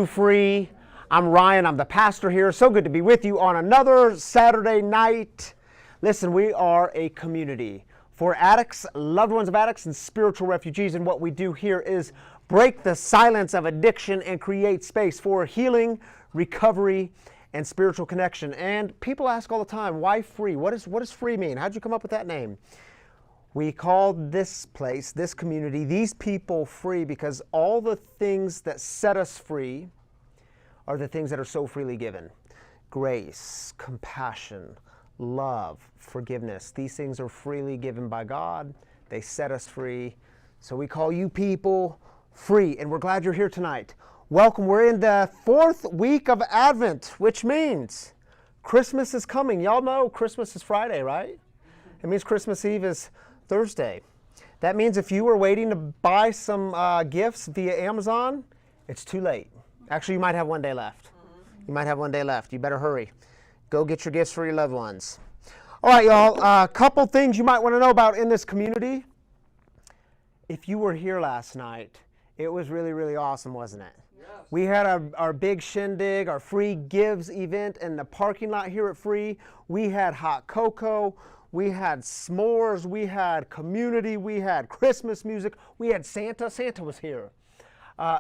Free. I'm Ryan. I'm the pastor here. So good to be with you on another Saturday night. Listen, we are a community for addicts, loved ones of addicts, and spiritual refugees. And what we do here is break the silence of addiction and create space for healing, recovery, and spiritual connection. And people ask all the time, why free? What does free mean? How'd you come up with that name? We called this place, this community, these people free because all the things that set us free are the things that are so freely given. Grace, compassion, love, forgiveness. These things are freely given by God. They set us free. So we call you people free, and we're glad you're here tonight. Welcome. We're in the 4th week of Advent, which means Christmas is coming. Y'all know Christmas is Friday, right? It means Christmas Eve is Thursday. That means if you were waiting to buy some gifts via Amazon, it's too late. Actually, you might have one day left. You might have one day left. You better hurry. Go get your gifts for your loved ones. All right, y'all. A couple things you might want to know about in this community. If you were here last night, it was really, really awesome, wasn't it? Yes. We had our big shindig, our free gives event in the parking lot here at Free. We had hot cocoa. We had s'mores, we had community, we had Christmas music, we had Santa. Santa was here.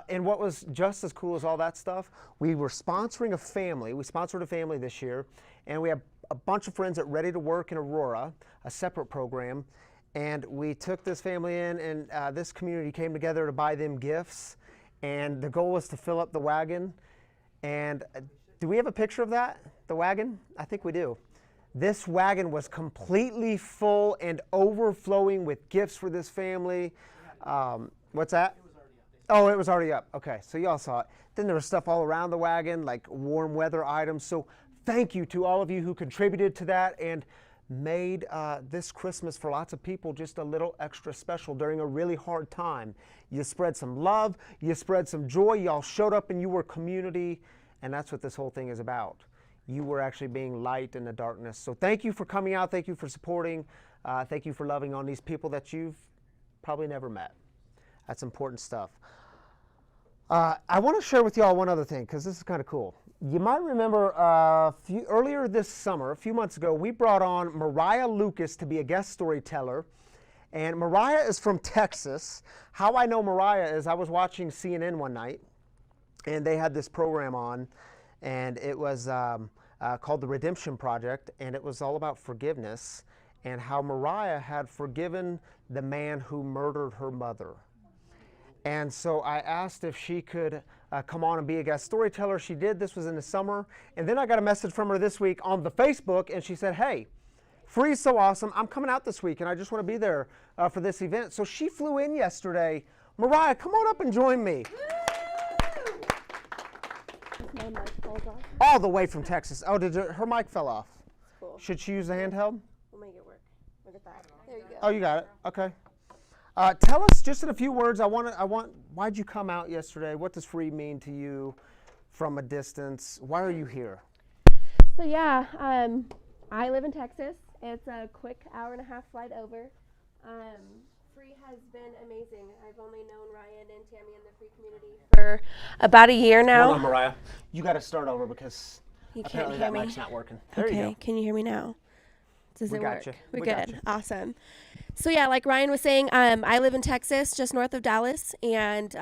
And what was just as cool as all that stuff, we were sponsoring a family. We sponsored a family this year, and we have a bunch of friends at Ready to Work in Aurora, a separate program. And we took this family in, and this community came together to buy them gifts. And the goal was to fill up the wagon. And do we have a picture of that, the wagon? I think we do. This wagon was completely full and overflowing with gifts for this family. What's that? Oh, it was already up. Okay, so y'all saw it. Then there was stuff all around the wagon, like warm weather items. So thank you to all of you who contributed to that and made this Christmas for lots of people just a little extra special during a really hard time. You spread some love, you spread some joy, y'all showed up and you were community, and that's what this whole thing is about. You were actually being light in the darkness. So thank you for coming out. Thank you for supporting. Thank you for loving on these people that you've probably never met. That's important stuff. I want to share with y'all one other thing because this is kind of cool. You might remember earlier this summer, a few months ago, we brought on Mariah Lucas to be a guest storyteller. And Mariah is from Texas. How I know Mariah is I was watching CNN one night, and they had this program on. And it was called The Redemption Project, and it was all about forgiveness and how Mariah had forgiven the man who murdered her mother. And so I asked if she could come on and be a guest storyteller. She did. This was in the summer. And then I got a message from her this week on the Facebook, and she said, hey, Free is so awesome. I'm coming out this week, and I just want to be there for this event. So she flew in yesterday. Mariah, come on up and join me. My mic falls off. All the way from Texas. Oh, her mic fell off. Cool. Should she use the handheld? We'll make it work. Look at that. There you go. Oh, you got it. Okay. Tell us just in a few words. Why'd you come out yesterday? What does free mean to you from a distance? Why are you here? So yeah, I live in Texas. It's a quick hour-and-a-half flight over. Free has been amazing. I've only known Ryan and Tammy in the Free community for about a year now. Hold on, Mariah. You got to start over because You can't apparently hear that me. mic's not working. There you Okay, go. can you hear me now? Does We it got work? you. We're We got good. you. Awesome. So yeah, like Ryan was saying, I live in Texas, just north of Dallas, and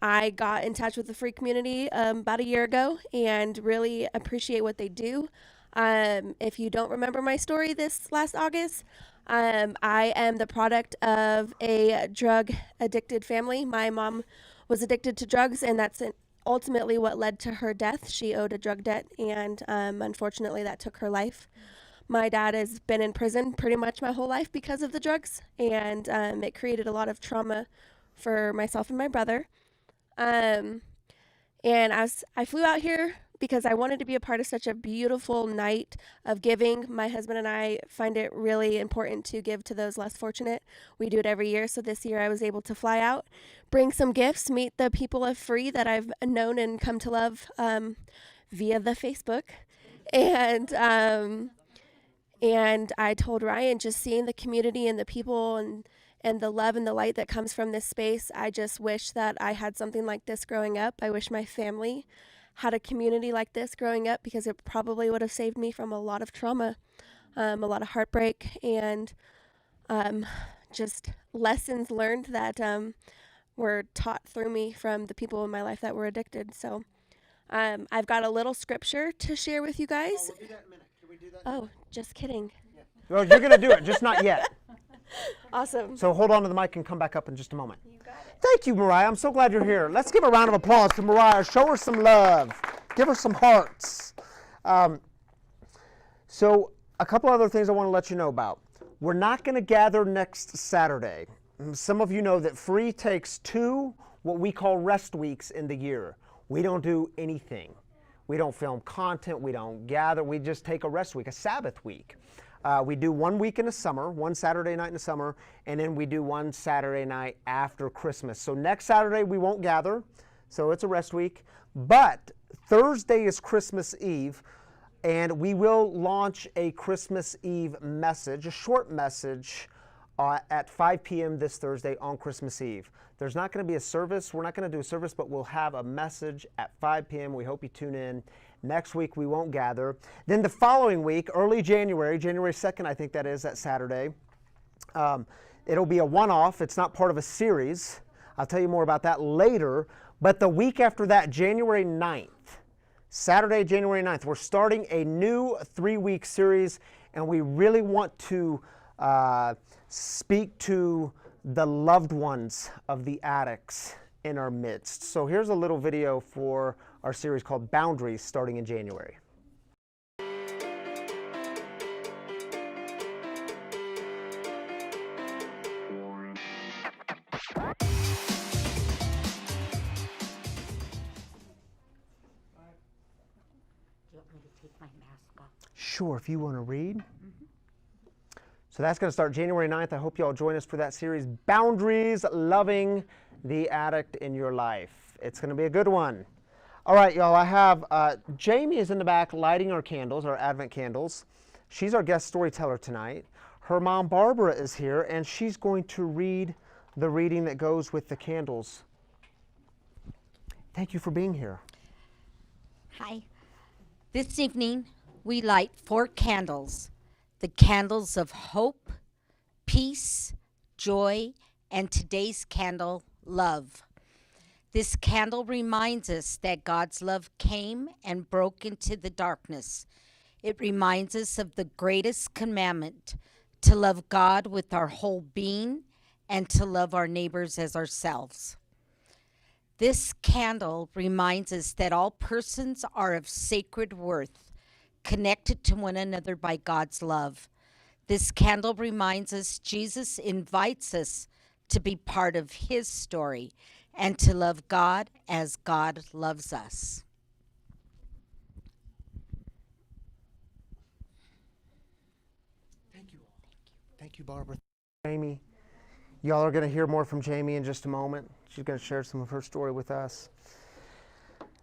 I got in touch with the Free community about a year ago and really appreciate what they do. If you don't remember my story this last August, I am the product of a drug-addicted family. My mom was addicted to drugs, and that's ultimately what led to her death. She owed a drug debt, and unfortunately that took her life. My dad has been in prison pretty much my whole life because of the drugs, and it created a lot of trauma for myself and my brother. And I flew out here because I wanted to be a part of such a beautiful night of giving. My husband and I find it really important to give to those less fortunate. We do it every year. So this year I was able to fly out, bring some gifts, meet the people of Free that I've known and come to love via the Facebook. And I told Ryan, just seeing the community and the people and the love and the light that comes from this space. I just wish that I had something like this growing up. I wish my family had a community like this growing up, because it probably would have saved me from a lot of trauma, a lot of heartbreak, and just lessons learned that were taught through me from the people in my life that were addicted. So I've got a little scripture to share with you guys. Oh, we'll do that in a minute. Can we do that? Oh, just kidding. Yeah. Well, you're going to do it, just not yet. Awesome. So hold on to the mic and come back up in just a moment. You got it. Thank you, Mariah. I'm so glad you're here. Let's give a round of applause to Mariah. Show her some love. Give her some hearts. So a couple other things I want to let you know about. We're not going to gather next Saturday. Some of you know that Free takes 2 what we call rest weeks in the year. We don't do anything. We don't film content. We don't gather. We just take a rest week, a Sabbath week. We do 1 week in the summer, 1 Saturday night in the summer, and then we do 1 Saturday night after Christmas. So next Saturday we won't gather, so it's a rest week. But Thursday is Christmas Eve, and we will launch a Christmas Eve message, a short message at 5 p.m. this Thursday on Christmas Eve. There's not going to be a service. We're not going to do a service, but we'll have a message at 5 p.m. We hope you tune in. Next week, we won't gather. Then the following week, early January, January 2nd, I think that is, that Saturday, it'll be a one-off. It's not part of a series. I'll tell you more about that later. But the week after that, January 9th, Saturday, January 9th, we're starting a new 3-week series, and we really want to speak to the loved ones of the addicts in our midst. So here's a little video for our series called Boundaries, starting in January. Sure, if you want to read. So that's going to start January 9th. I hope you all join us for that series, Boundaries, Loving the Addict in Your Life. It's going to be a good one. All right, y'all, I have Jamie is in the back lighting our candles, our Advent candles. She's our guest storyteller tonight. Her mom, Barbara, is here, and she's going to read the reading that goes with the candles. Thank you for being here. Hi. This evening, we light 4 candles. The candles of hope, peace, joy, and today's candle, love. This candle reminds us that God's love came and broke into the darkness. It reminds us of the greatest commandment, to love God with our whole being and to love our neighbors as ourselves. This candle reminds us that all persons are of sacred worth, connected to one another by God's love. This candle reminds us Jesus invites us to be part of his story and to love God as God loves us. Thank you all. Thank you, Barbara. Jamie. Y'all are going to hear more from Jamie in just a moment. She's going to share some of her story with us.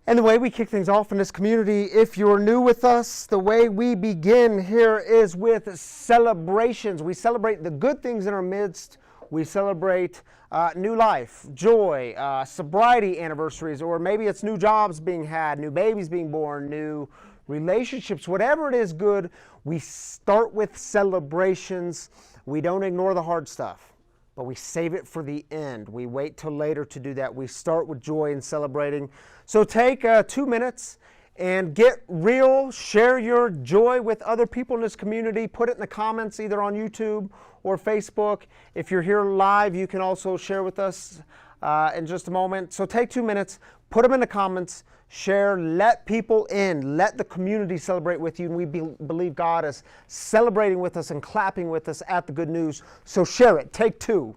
And the way we kick things off in this community, if you're new with us, the way we begin here is with celebrations. We celebrate the good things in our midst. We celebrate new life, joy, sobriety anniversaries, or maybe it's new jobs being had, new babies being born, new relationships, whatever it is good. We start with celebrations. We don't ignore the hard stuff, but we save it for the end. We wait till later to do that. We start with joy and celebrating. So take 2 minutes and get real. Share your joy with other people in this community. Put it in the comments either on YouTube or Facebook. If you're here live, you can also share with us in just a moment. So take 2 minutes, put them in the comments, share, let people in, let the community celebrate with you. And we believe God is celebrating with us and clapping with us at the good news. So share it. Take 2.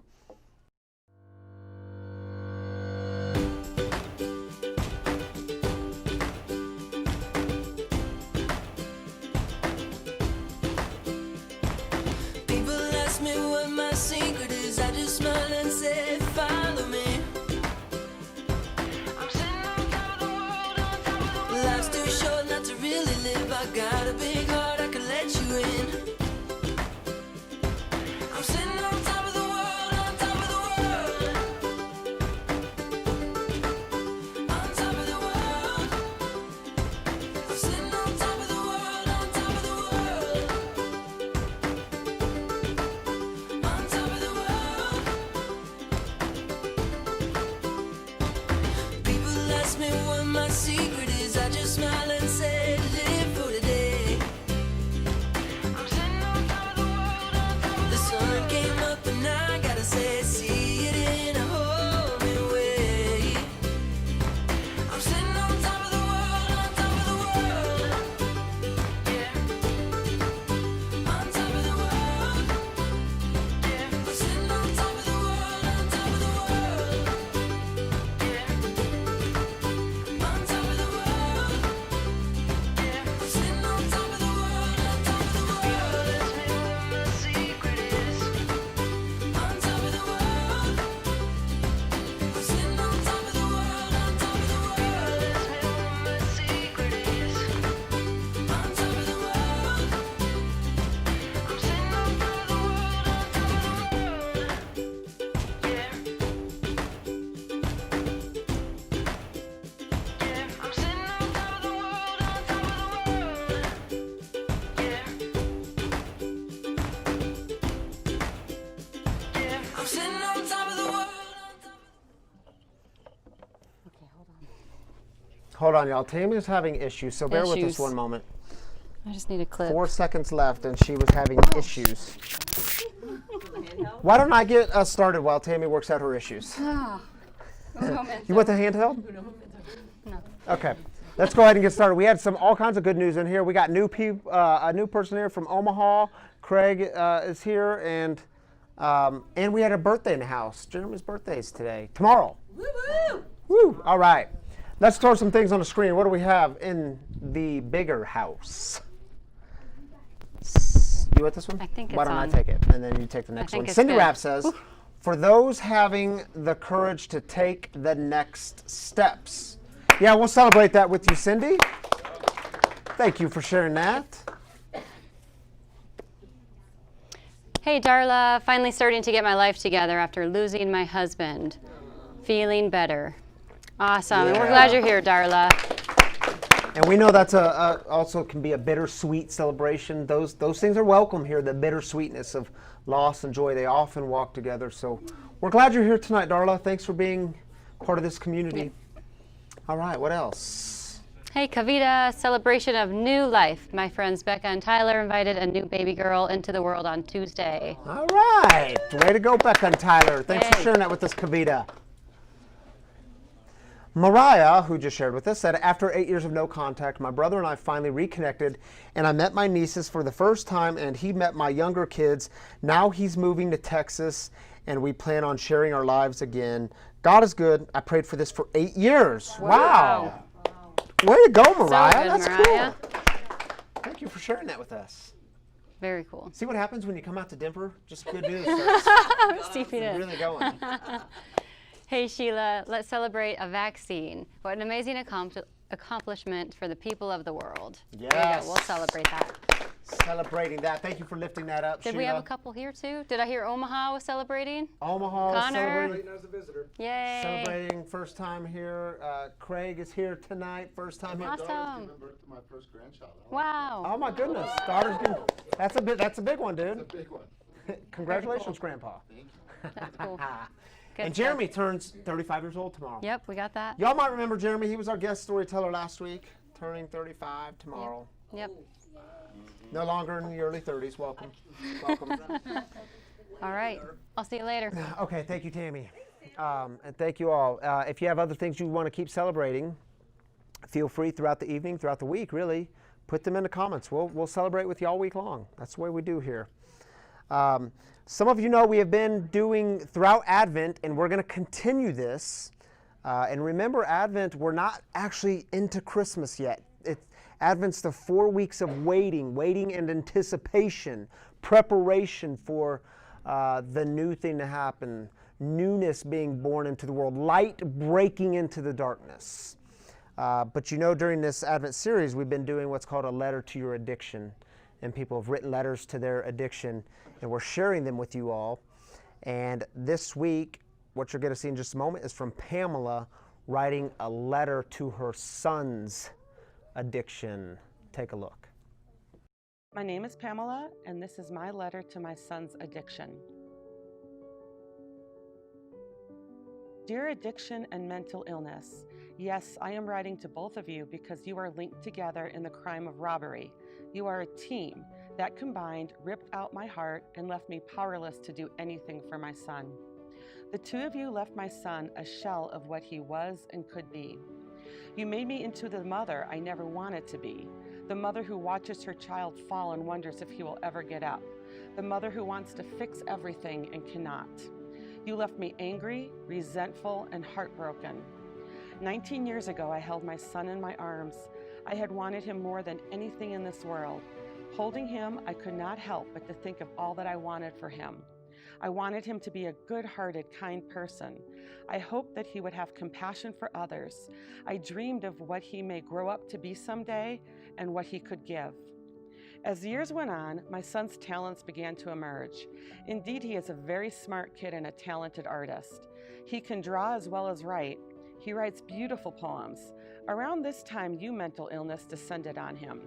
I'm sitting on top of the world, on Hold on, y'all. Tammy's having issues, so bear with us Issues. one moment. I just need a clip. 4 seconds left, and she was having issues. Why don't I get us started while Tammy works out her issues? You want the handheld? No. Okay. Let's go ahead and get started. We had all kinds of good news in here. We got a new person here from Omaha. Craig is here, and we had a birthday in the house. Jeremy's birthday is tomorrow. Woo! Woo! All right. Let's throw some things on the screen. What do we have in the bigger house? You want this one? I think Why it's don't on. I take it, and then you take the next think one. it's Cindy good. Rapp says, for those having the courage to take the next steps. Yeah, we'll celebrate that with you, Cindy. Thank you for sharing that. Hey, Darla, finally starting to get my life together after losing my husband. Feeling better. Awesome. And we're glad you're here, Darla. And we know that's also can be a bittersweet celebration. Those things are welcome here, the bittersweetness of loss and joy. They often walk together. So we're glad you're here tonight, Darla. Thanks for being part of this community. All right, what else? Hey, Kavita, celebration of new life. My friends Becca and Tyler invited a new baby girl into the world on Tuesday. All right. Way to go, Becca and Tyler. Thanks for Yay. sharing that with us, Kavita. Mariah, who just shared with us, said, after 8 years of no contact, my brother and I finally reconnected, and I met my nieces for the first time, and he met my younger kids. Now he's moving to Texas, and we plan on sharing our lives again. God is good. I prayed for this for 8 years. Wow. Way to go, Mariah. good, That's Mariah. cool. Thank you for sharing that with us. Very cool. See what happens when you come out to Denver? Just good news. Stevie did. Really going. Hey, Sheila, let's celebrate a vaccine. What an amazing accomplishment for the people of the world. There you Yes. go. We'll celebrate that. Celebrating that. Thank you for lifting that up, Did Sheila. we have a couple here too? Did I hear Omaha was celebrating? Omaha Connor. celebrating. As a visitor. Yay. Celebrating first time here. Craig is here tonight. First time here. Awesome. Giving birth to my first grandchild. Wow. Oh my goodness. Daughter's getting, that's a big one, dude. A big one. Congratulations, Grandpa. Thank you. That's cool. Good And stuff. Jeremy turns 35 years old tomorrow. Yep, we got that. Y'all might remember Jeremy. He was our guest storyteller last week, turning 35 tomorrow. Yep. No longer in the early 30s. Welcome. Welcome. All right. I'll see you later. Okay, thank you, Tammy. And thank you all. If you have other things you want to keep celebrating, feel free throughout the evening, throughout the week, really, put them in the comments. We'll celebrate with you all week long. That's the way we do here. Some of you know we have been doing throughout Advent, and we're going to continue this. And remember, Advent, we're not actually into Christmas yet. Advent's the 4 weeks of waiting and anticipation, preparation for the new thing to happen, newness being born into the world, light breaking into the darkness. But you know, during this Advent series, we've been doing what's called a letter to your addiction. And people have written letters to their addiction, and we're sharing them with you all. And this week, what you're going to see in just a moment is from Pamela writing a letter to her son's addiction. Take a look. My name is Pamela, and this is my letter to my son's addiction. Dear addiction and mental illness, yes, I am writing to both of you because you are linked together in the crime of robbery. You are a team that combined ripped out my heart and left me powerless to do anything for my son. The two of you left my son a shell of what he was and could be. You made me into the mother I never wanted to be, the mother who watches her child fall and wonders if he will ever get up, the mother who wants to fix everything and cannot. You left me angry, resentful, and heartbroken. 19 years ago, I held my son in my arms. I had wanted him more than anything in this world. Holding him, I could not help but to think of all that I wanted for him. I wanted him to be a good-hearted, kind person. I hoped that he would have compassion for others. I dreamed of what he may grow up to be someday and what he could give. As years went on, my son's talents began to emerge. Indeed, he is a very smart kid and a talented artist. He can draw as well as write. He writes beautiful poems. Around this time, mental illness descended on him.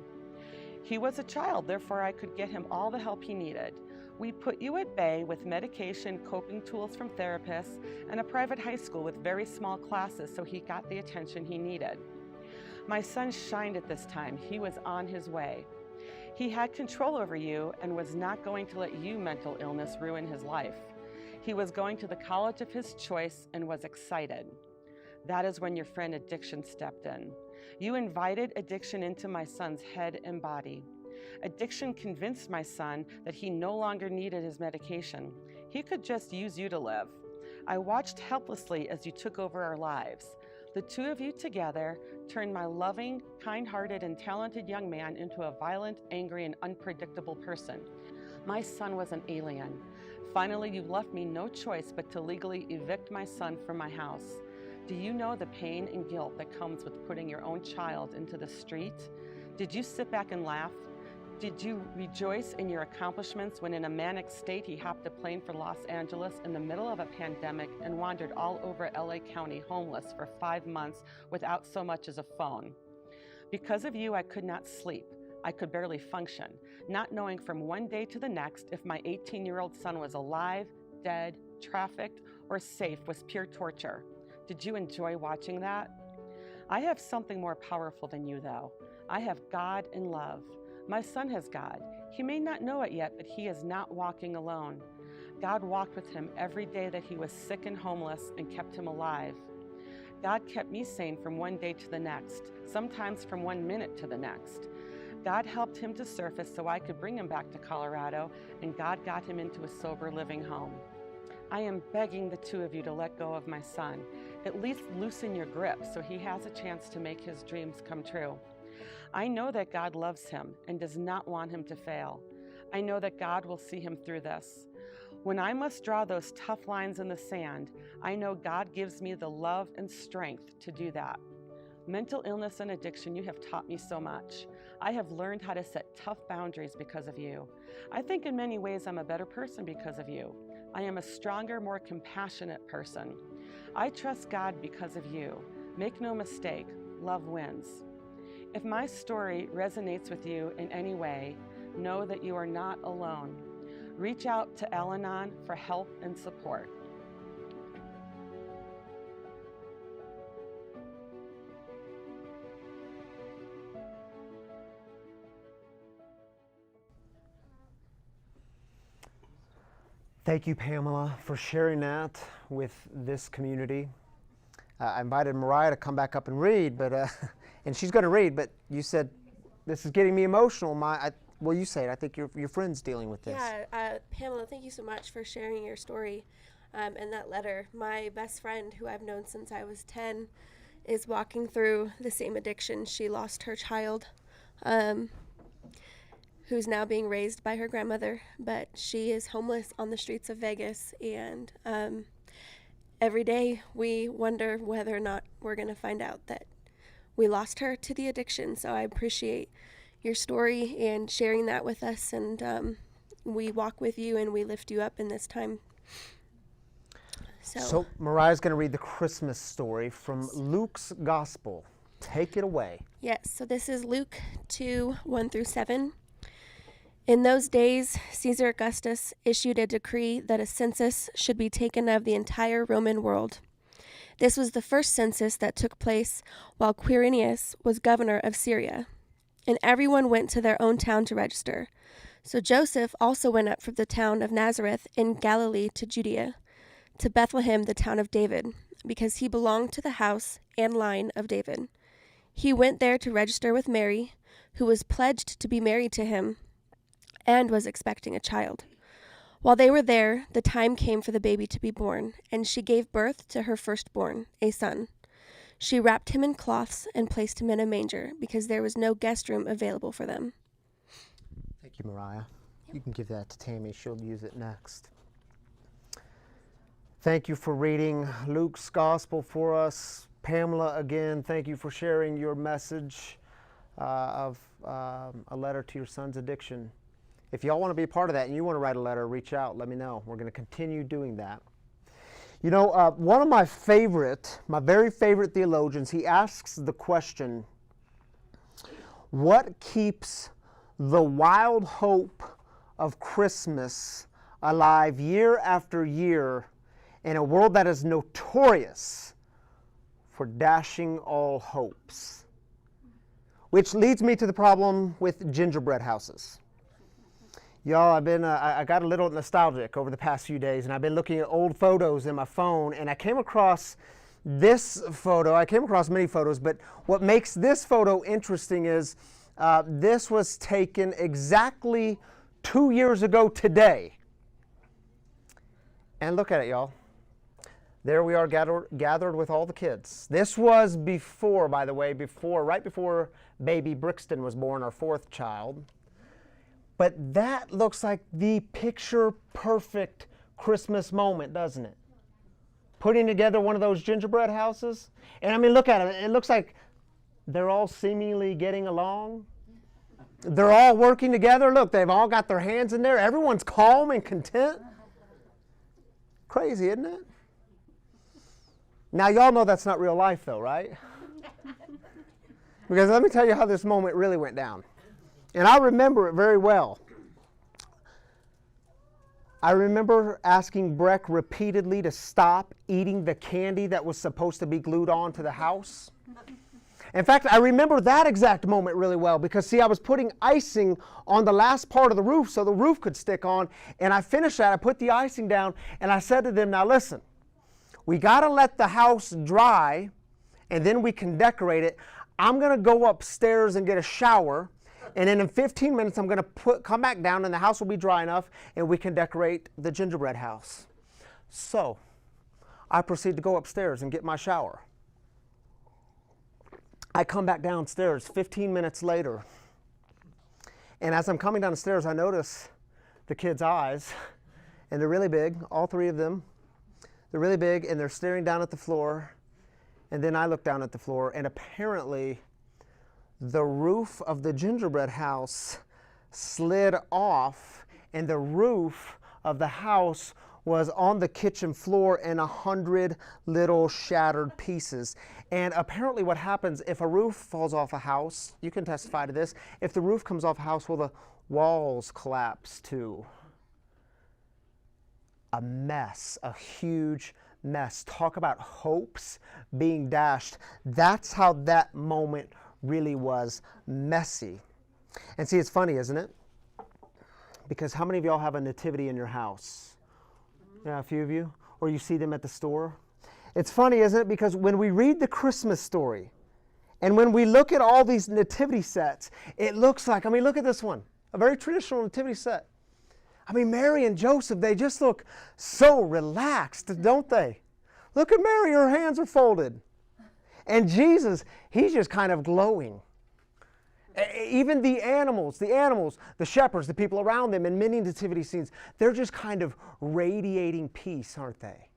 He was a child, therefore I could get him all the help he needed. We put you at bay with medication, coping tools from therapists, and a private high school with very small classes so he got the attention he needed. My son shined at this time. He was on his way. He had control over you and was not going to let you mental illness ruin his life. He was going to the college of his choice and was excited. That is when your friend addiction stepped in. You invited addiction into my son's head and body. Addiction convinced my son that he no longer needed his medication. He could just use you to live. I watched helplessly as you took over our lives. The two of you together turned my loving, kind-hearted, and talented young man into a violent, angry, and unpredictable person. My son was an alien. Finally, you left me no choice but to legally evict my son from my house. Do you know the pain and guilt that comes with putting your own child into the street? Did you sit back and laugh? Did you rejoice in your accomplishments when in a manic state he hopped a plane for Los Angeles in the middle of a pandemic and wandered all over LA County homeless for 5 months without so much as a phone? Because of you, I could not sleep. I could barely function, not knowing from one day to the next if my 18-year-old son was alive, dead, trafficked, or safe was pure torture. Did you enjoy watching that? I have something more powerful than you, though. I have God and love. My son has God. He may not know it yet, but he is not walking alone. God walked with him every day that he was sick and homeless and kept him alive. God kept me sane from one day to the next, sometimes from 1 minute to the next. God helped him to surface so I could bring him back to Colorado, and God got him into a sober living home. I am begging the two of you to let go of my son. At least loosen your grip so he has a chance to make his dreams come true. I know that God loves him and does not want him to fail. I know that God will see him through this. When I must draw those tough lines in the sand, I know God gives me the love and strength to do that. Mental illness and addiction, you have taught me so much. I have learned how to set tough boundaries because of you. I think in many ways I'm a better person because of you. I am a stronger, more compassionate person. I trust God because of you. Make no mistake, love wins. If my story resonates with you in any way, know that you are not alone. Reach out to Al-Anon for help and support. Thank you, Pamela, for sharing that with this community. I invited Mariah to come back up and read, but and she's going to read, but you said, this is getting me emotional. Well, you say it. I think your friend's dealing with this. Yeah, Pamela, thank you so much for sharing your story and that letter. My best friend, who I've known since I was 10, is walking through the same addiction. She lost her child, who's now being raised by her grandmother, but she is homeless on the streets of Vegas, and every day we wonder whether or not we're going to find out that we lost her to the addiction. So I appreciate your story and sharing that with us, and we walk with you and we lift you up in this time. So Mariah's going to read the Christmas story from Luke's Gospel. Take it away. Yes, so this is Luke 2, 1 through 7. In those days, Caesar Augustus issued a decree that a census should be taken of the entire Roman world. This was the first census that took place while Quirinius was governor of Syria, and everyone went to their own town to register. So Joseph also went up from the town of Nazareth in Galilee to Judea, to Bethlehem, the town of David, because he belonged to the house and line of David. He went there to register with Mary, who was pledged to be married to him and was expecting a child. While they were there, the time came for the baby to be born, and she gave birth to her firstborn, a son. She wrapped him in cloths and placed him in a manger, because there was no guest room available for them. Thank you, Mariah. You can give that to Tammy. She'll use it next. Thank you for reading Luke's Gospel for us. Pamela, again, thank you for sharing your message of a letter to your son's addiction. If y'all want to be a part of that and you want to write a letter, reach out. Let me know. We're going to continue doing that. You know, one of my very favorite theologians, he asks the question, what keeps the wild hope of Christmas alive year after year in a world that is notorious for dashing all hopes? which leads me to the problem with gingerbread houses. Y'all, I got a little nostalgic over the past few days, and I've been looking at old photos in my phone, and I came across this photo. I came across many photos, but what makes this photo interesting is this was taken exactly 2 years ago today. And look at it, y'all. There we are gathered with all the kids. This was before, by the way, right before baby Brixton was born, our fourth child. But that looks like the picture-perfect Christmas moment, doesn't it? Putting together one of those gingerbread houses. And I mean, look at it. It looks like they're all seemingly getting along. They're all working together. Look, they've all got their hands in there. Everyone's calm and content. Crazy, isn't it? Now, y'all know that's not real life, though, right? Because let me tell you how this moment really went down. And I remember it very well. I remember asking Breck repeatedly to stop eating the candy that was supposed to be glued onto the house. In fact, I remember that exact moment really well because, see, I was putting icing on the last part of the roof so the roof could stick on, and I finished that. I put the icing down, and I said to them, now listen, we got to let the house dry, and then we can decorate it. I'm going to go upstairs and get a shower, and then in 15 minutes, I'm going to come back down, and the house will be dry enough, and we can decorate the gingerbread house. So I proceed to go upstairs and get my shower. I come back downstairs 15 minutes later, and as I'm coming down the stairs, I notice the kids' eyes, and they're really big, all three of them. They're really big, and they're staring down at the floor, and then I look down at the floor, and apparently the roof of the gingerbread house slid off, and the roof of the house was on the kitchen floor in 100 little shattered pieces. And apparently what happens if a roof falls off a house, you can testify to this, if the roof comes off a house, well, the walls collapse too. A mess, a huge mess. Talk about hopes being dashed. That's how that moment really was messy. And see, it's funny, isn't it? Because how many of y'all have a nativity in your house? Yeah, a few of you. Or you see them at the store. It's funny, isn't it? Because when we read the Christmas story, and when we look at all these nativity sets, it looks like, I mean, look at this one. A very traditional nativity set. I mean, Mary and Joseph, they just look so relaxed, don't they? Look at Mary, her hands are folded. And Jesus, he's just kind of glowing. Even the animals, the shepherds, the people around them in many nativity scenes, they're just kind of radiating peace, aren't they?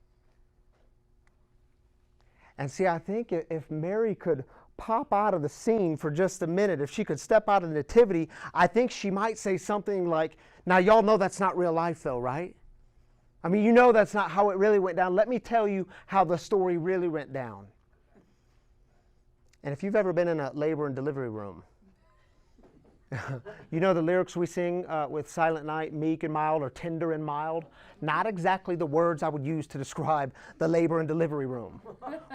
And see, I think if Mary could pop out of the scene for just a minute, if she could step out of the nativity, I think she might say something like, now y'all know that's not real life though, right? I mean, you know that's not how it really went down. Let me tell you how the story really went down. And if you've ever been in a labor and delivery room, you know the lyrics we sing with Silent Night, meek and mild, or tender and mild? Not exactly the words I would use to describe the labor and delivery room.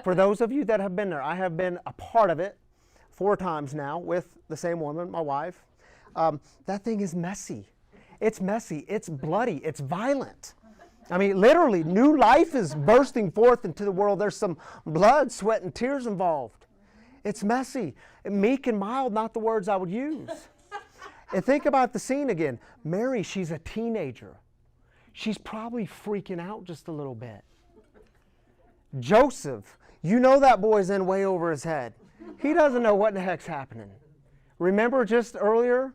For those of you that have been there, I have been a part of it 4 times now with the same woman, my wife. That thing is messy. It's messy, it's bloody, it's violent. I mean, literally, new life is bursting forth into the world. There's some blood, sweat, and tears involved. It's messy. Meek and mild, not the words I would use. And think about the scene again. Mary, she's a teenager. She's probably freaking out just a little bit. Joseph, you know that boy's in way over his head. He doesn't know what the heck's happening. Remember just earlier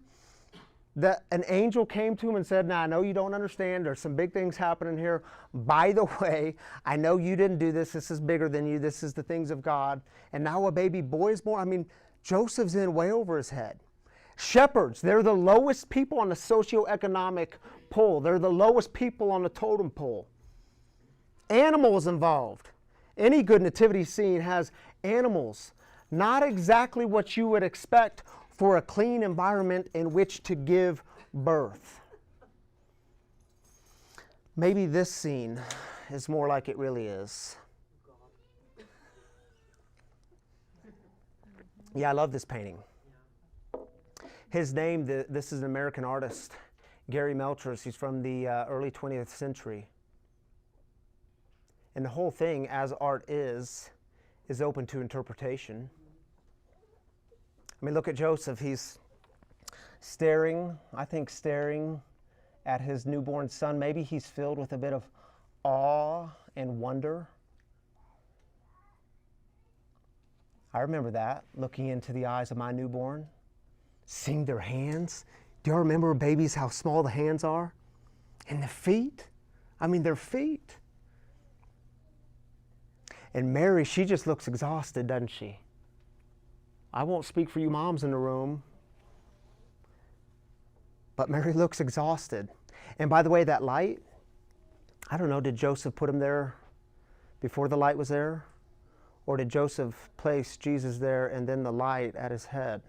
that an angel came to him and said, now I know you don't understand. There's some big things happening here. By the way, I know you didn't do this. This is bigger than you. This is the things of God. And now a baby boy is born. I mean, Joseph's in way over his head. Shepherds, they're the lowest people on the socioeconomic pole. They're the lowest people on the totem pole. Animals involved. Any good nativity scene has animals. Not exactly what you would expect for a clean environment in which to give birth. Maybe this scene is more like it really is. Yeah, I love this painting. His name, this is an American artist, Gary Melchers. He's from the early 20th century. And the whole thing, as art is open to interpretation. I mean, look at Joseph. He's staring at his newborn son. Maybe he's filled with a bit of awe and wonder. I remember that, looking into the eyes of my newborn, seeing their hands. Do y'all remember babies, how small the hands are? And the feet? I mean, their feet. And Mary, she just looks exhausted, doesn't she? I won't speak for you moms in the room, but Mary looks exhausted. And by the way, that light, I don't know, did Joseph put him there before the light was there? Or did Joseph place Jesus there and then the light at his head?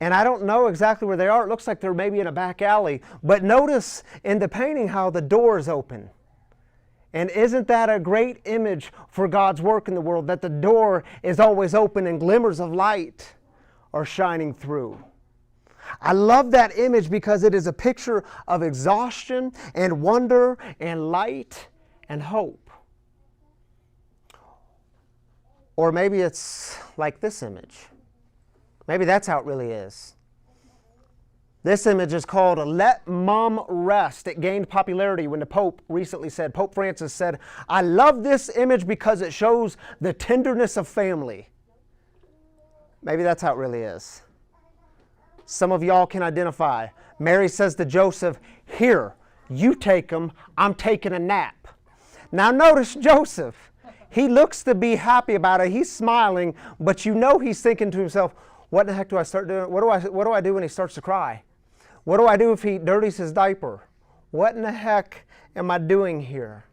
And I don't know exactly where they are. It looks like they're maybe in a back alley. But notice in the painting how the door is open. And isn't that a great image for God's work in the world, that the door is always open and glimmers of light are shining through? I love that image because it is a picture of exhaustion and wonder and light and hope. Or maybe it's like this image. Maybe that's how it really is. This image is called Let Mom Rest. It gained popularity when the Pope recently said, Pope Francis said, I love this image because it shows the tenderness of family. Maybe that's how it really is. Some of y'all can identify. Mary says to Joseph, here, you take them, I'm taking a nap. Now notice Joseph. He looks to be happy about it. He's smiling, but you know he's thinking to himself, what the heck do I start doing? What do I do when he starts to cry? What do I do if he dirties his diaper? What in the heck am I doing here?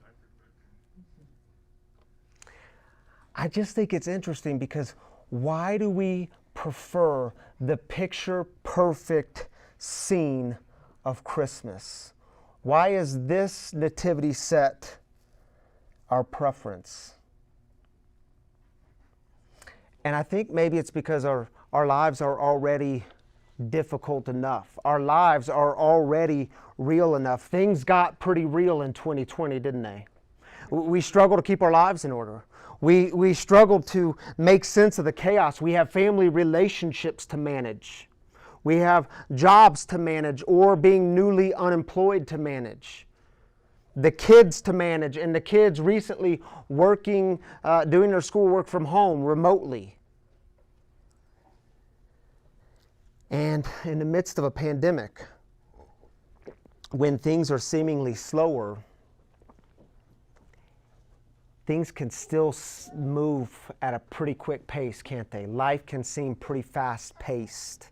I just think it's interesting because why do we prefer the picture-perfect scene of Christmas? Why is this nativity set our preference? And I think maybe it's because our lives are already difficult enough. Our lives are already real enough. Things got pretty real in 2020, didn't they? We struggle to keep our lives in order. We struggle to make sense of the chaos. We have family relationships to manage. We have jobs to manage or being newly unemployed to manage. The kids to manage, and the kids recently working, doing their schoolwork from home remotely. And in the midst of a pandemic, when things are seemingly slower, things can still move at a pretty quick pace, can't they? Life can seem pretty fast-paced.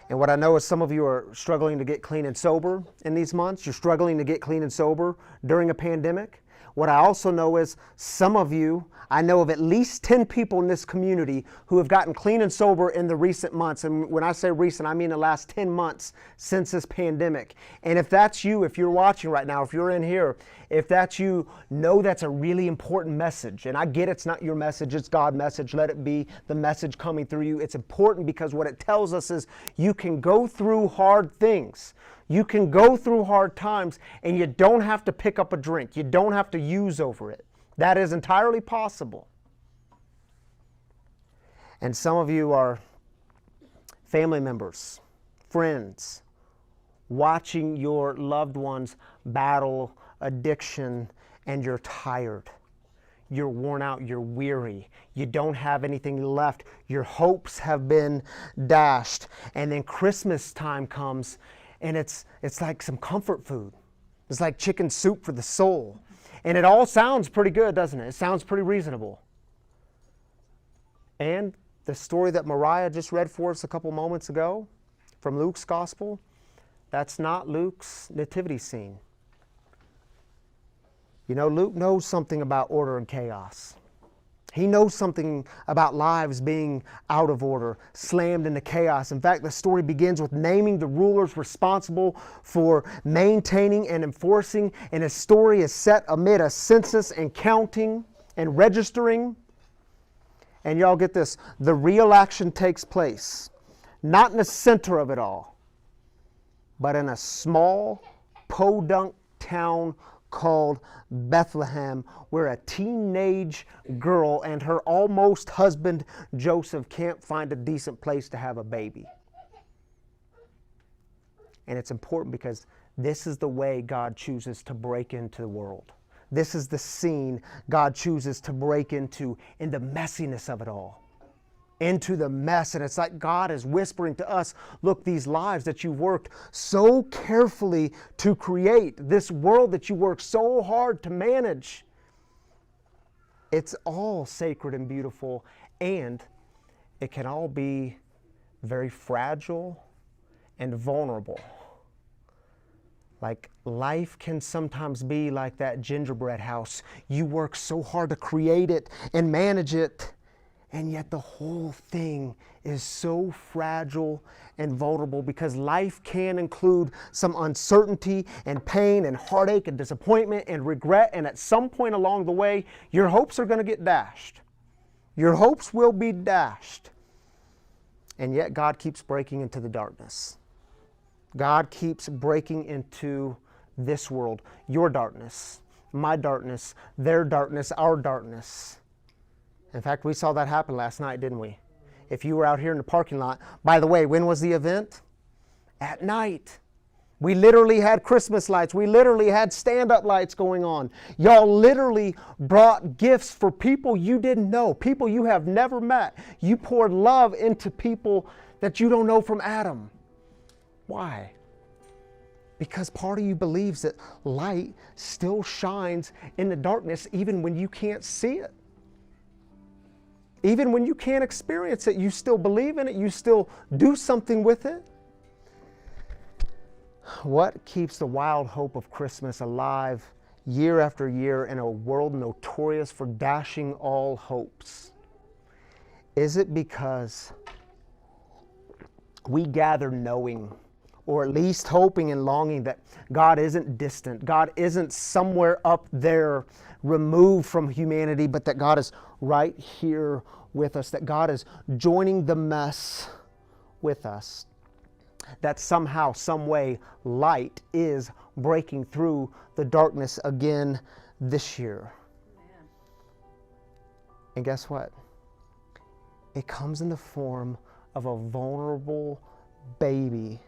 And what I know is some of you are struggling to get clean and sober in these months. You're struggling to get clean and sober during a pandemic. What I also know is some of you, I know of at least 10 people in this community who have gotten clean and sober in the recent months. And when I say recent, I mean the last 10 months since this pandemic. And if that's you, if you're watching right now, if you're in here, if that's you, know that's a really important message. And I get it's not your message, it's God's message. Let it be the message coming through you. It's important because what it tells us is you can go through hard things. You can go through hard times and you don't have to pick up a drink. You don't have to use over it. That is entirely possible. And some of you are family members, friends, watching your loved ones battle addiction, and you're tired. You're worn out, you're weary. You don't have anything left. Your hopes have been dashed. And then Christmas time comes and it's like some comfort food. It's like chicken soup for the soul. And it all sounds pretty good, doesn't it? It sounds pretty reasonable. And the story that Mariah just read for us a couple moments ago from Luke's gospel, that's not Luke's nativity scene. You know, Luke knows something about order and chaos. He knows something about lives being out of order, slammed into chaos. In fact, the story begins with naming the rulers responsible for maintaining and enforcing, and his story is set amid a census and counting and registering. And y'all get this, the real action takes place not in the center of it all, but in a small podunk town called Bethlehem, where a teenage girl and her almost husband Joseph can't find a decent place to have a baby. And it's important because this is the way God chooses to break into the world. This is the scene God chooses to break into in the messiness of it all. Into the mess. And it's like God is whispering to us, look, these lives that you've worked so carefully to create, this world that you work so hard to manage, it's all sacred and beautiful, and it can all be very fragile and vulnerable. Like life can sometimes be like that gingerbread house. You work so hard to create it and manage it, and yet the whole thing is so fragile and vulnerable, because life can include some uncertainty and pain and heartache and disappointment and regret, and at some point along the way, your hopes are going to get dashed. Your hopes will be dashed. And yet God keeps breaking into the darkness. God keeps breaking into this world, your darkness, my darkness, their darkness, our darkness. In fact, we saw that happen last night, didn't we? If you were out here in the parking lot. By the way, when was the event? At night. We literally had Christmas lights. We literally had stand-up lights going on. Y'all literally brought gifts for people you didn't know, people you have never met. You poured love into people that you don't know from Adam. Why? Because part of you believes that light still shines in the darkness even when you can't see it. Even when you can't experience it, you still believe in it, you still do something with it. What keeps the wild hope of Christmas alive year after year in a world notorious for dashing all hopes? Is it because we gather knowing, or at least hoping and longing, that God isn't distant, God isn't somewhere up there removed from humanity, but that God is right here with us, that God is joining the mess with us, that somehow, some way, light is breaking through the darkness again this year? Amen. And guess what? It comes in the form of a vulnerable baby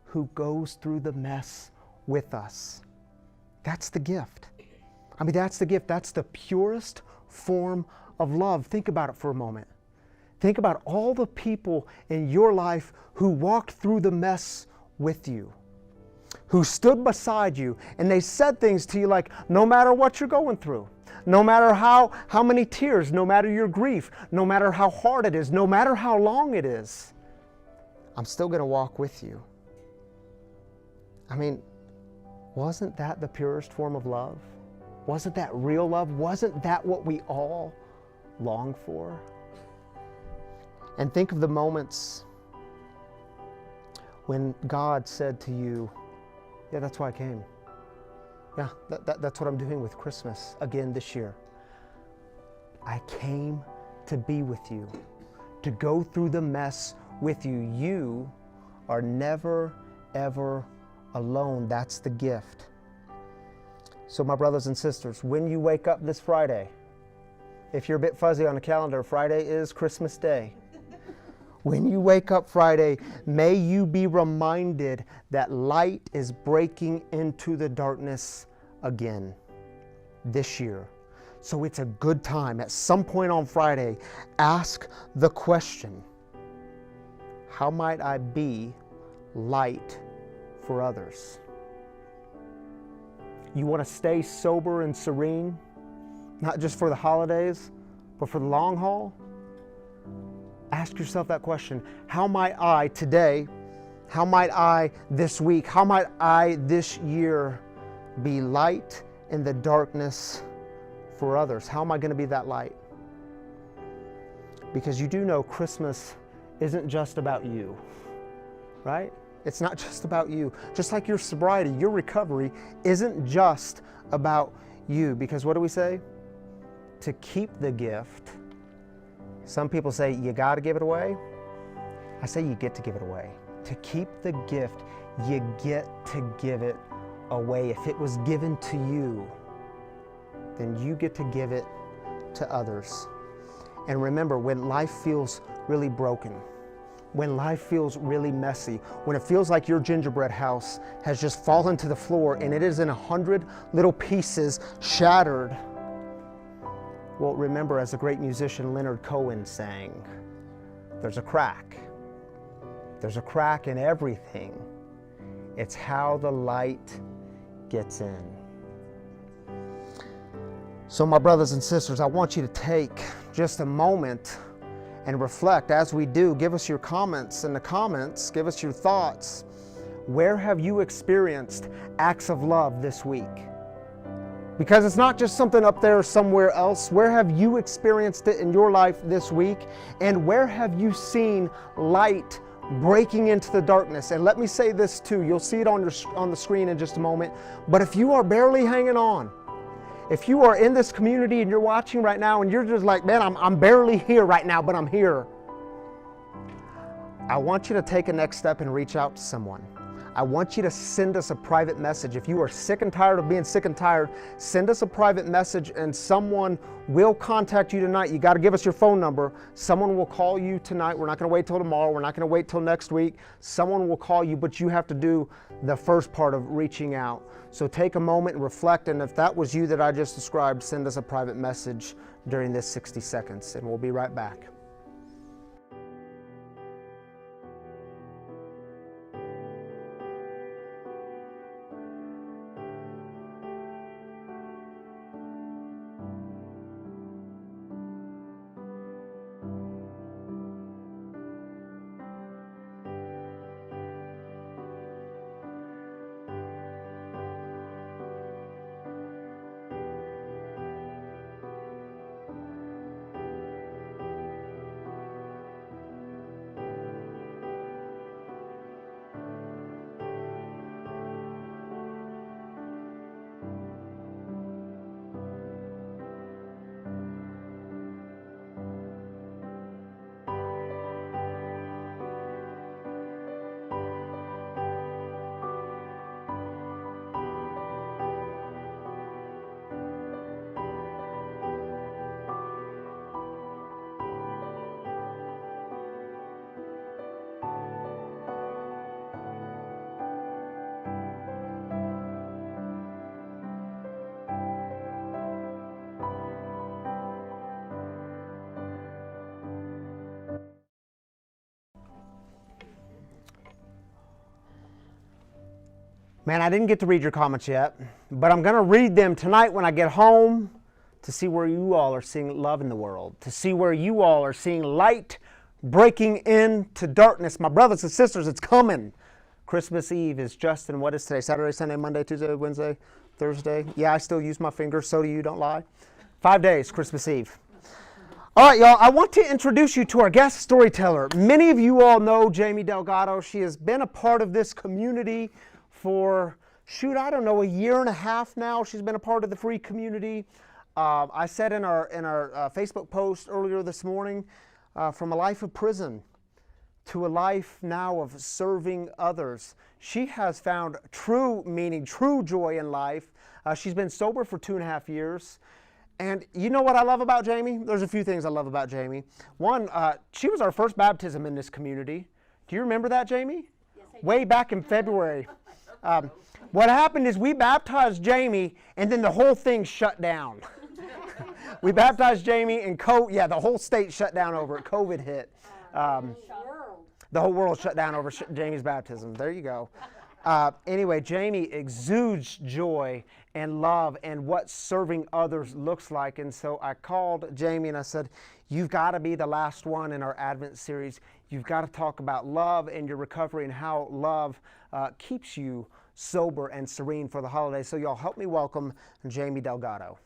who goes through the mess with us. That's the gift. I mean, that's the gift. That's the purest form of love. Think about it for a moment. Think about all the people in your life who walked through the mess with you, who stood beside you, and they said things to you like, no matter what you're going through, no matter how many tears, no matter your grief, no matter how hard it is, no matter how long it is, I'm still going to walk with you. I mean, wasn't that the purest form of love? Wasn't that real love? Wasn't that what we all long for? And think of the moments when God said to you, yeah, that's why I came. Yeah, that's what I'm doing with Christmas again this year. I came to be with you, to go through the mess with you. You are never, ever alone. That's the gift. So my brothers and sisters, when you wake up this Friday, if you're a bit fuzzy on the calendar, Friday is Christmas Day. When you wake up Friday, may you be reminded that light is breaking into the darkness again this year. So it's a good time. At some point on Friday, ask the question, how might I be light for others? You want to stay sober and serene, not just for the holidays, but for the long haul? Ask yourself that question. How might I today, how might I this week, how might I this year be light in the darkness for others? How am I going to be that light? Because you do know Christmas isn't just about you, right? It's not just about you. Just like your sobriety, your recovery isn't just about you. Because what do we say? To keep the gift, some people say you got to give it away. I say you get to give it away. To keep the gift, you get to give it away. If it was given to you, then you get to give it to others. And remember, when life feels really broken, when life feels really messy, when it feels like your gingerbread house has just fallen to the floor and it is in 100 little pieces, shattered, well, remember, as the great musician Leonard Cohen sang, there's a crack. There's a crack in everything. It's how the light gets in. So my brothers and sisters, I want you to take just a moment and reflect. As we do, give us your comments in the comments. Give us your thoughts. Where have you experienced acts of love this week? Because it's not just something up there somewhere else. Where have you experienced it in your life this week? And where have you seen light breaking into the darkness? And let me say this too. You'll see it on the screen in just a moment. But if you are barely hanging on, if you are in this community and you're watching right now and you're just like, man, I'm barely here right now, but I'm here. I want you to take a next step and reach out to someone. I want you to send us a private message. If you are sick and tired of being sick and tired, send us a private message and someone will contact you tonight. You got to give us your phone number. Someone will call you tonight. We're not going to wait till tomorrow. We're not going to wait till next week. Someone will call you, but you have to do the first part of reaching out. So take a moment and reflect, and if that was you that I just described, send us a private message during this 60 seconds, and we'll be right back. Man, I didn't get to read your comments yet, but I'm going to read them tonight when I get home to see where you all are seeing love in the world, to see where you all are seeing light breaking into darkness. My brothers and sisters, it's coming. Christmas Eve is just in, what is today? Saturday, Sunday, Monday, Tuesday, Wednesday, Thursday. Yeah, I still use my fingers. So do you, don't lie. 5 days, Christmas Eve. All right, y'all, I want to introduce you to our guest storyteller. Many of you all know Jamie Delgado. She has been a part of this community for, I don't know, a year and a half now. She's been a part of the free community. I said in our Facebook post earlier this morning, from a life of prison to a life now of serving others. She has found true meaning, true joy in life. She's been sober for 2.5 years. And you know what I love about Jamie? There's a few things I love about Jamie. One, she was our first baptism in this community. Do you remember that, Jamie? Yes, I do. Way back in February. What happened is we baptized Jamie and then the whole thing shut down. We baptized Jamie and the whole state shut down over it. COVID hit. The whole world shut down over Jamie's baptism. There you go. Anyway, Jamie exudes joy and love and what serving others looks like. And so I called Jamie and I said, you've got to be the last one in our Advent series. You've got to talk about love and your recovery and how love keeps you sober and serene for the holidays. So y'all help me welcome Jamie Delgado.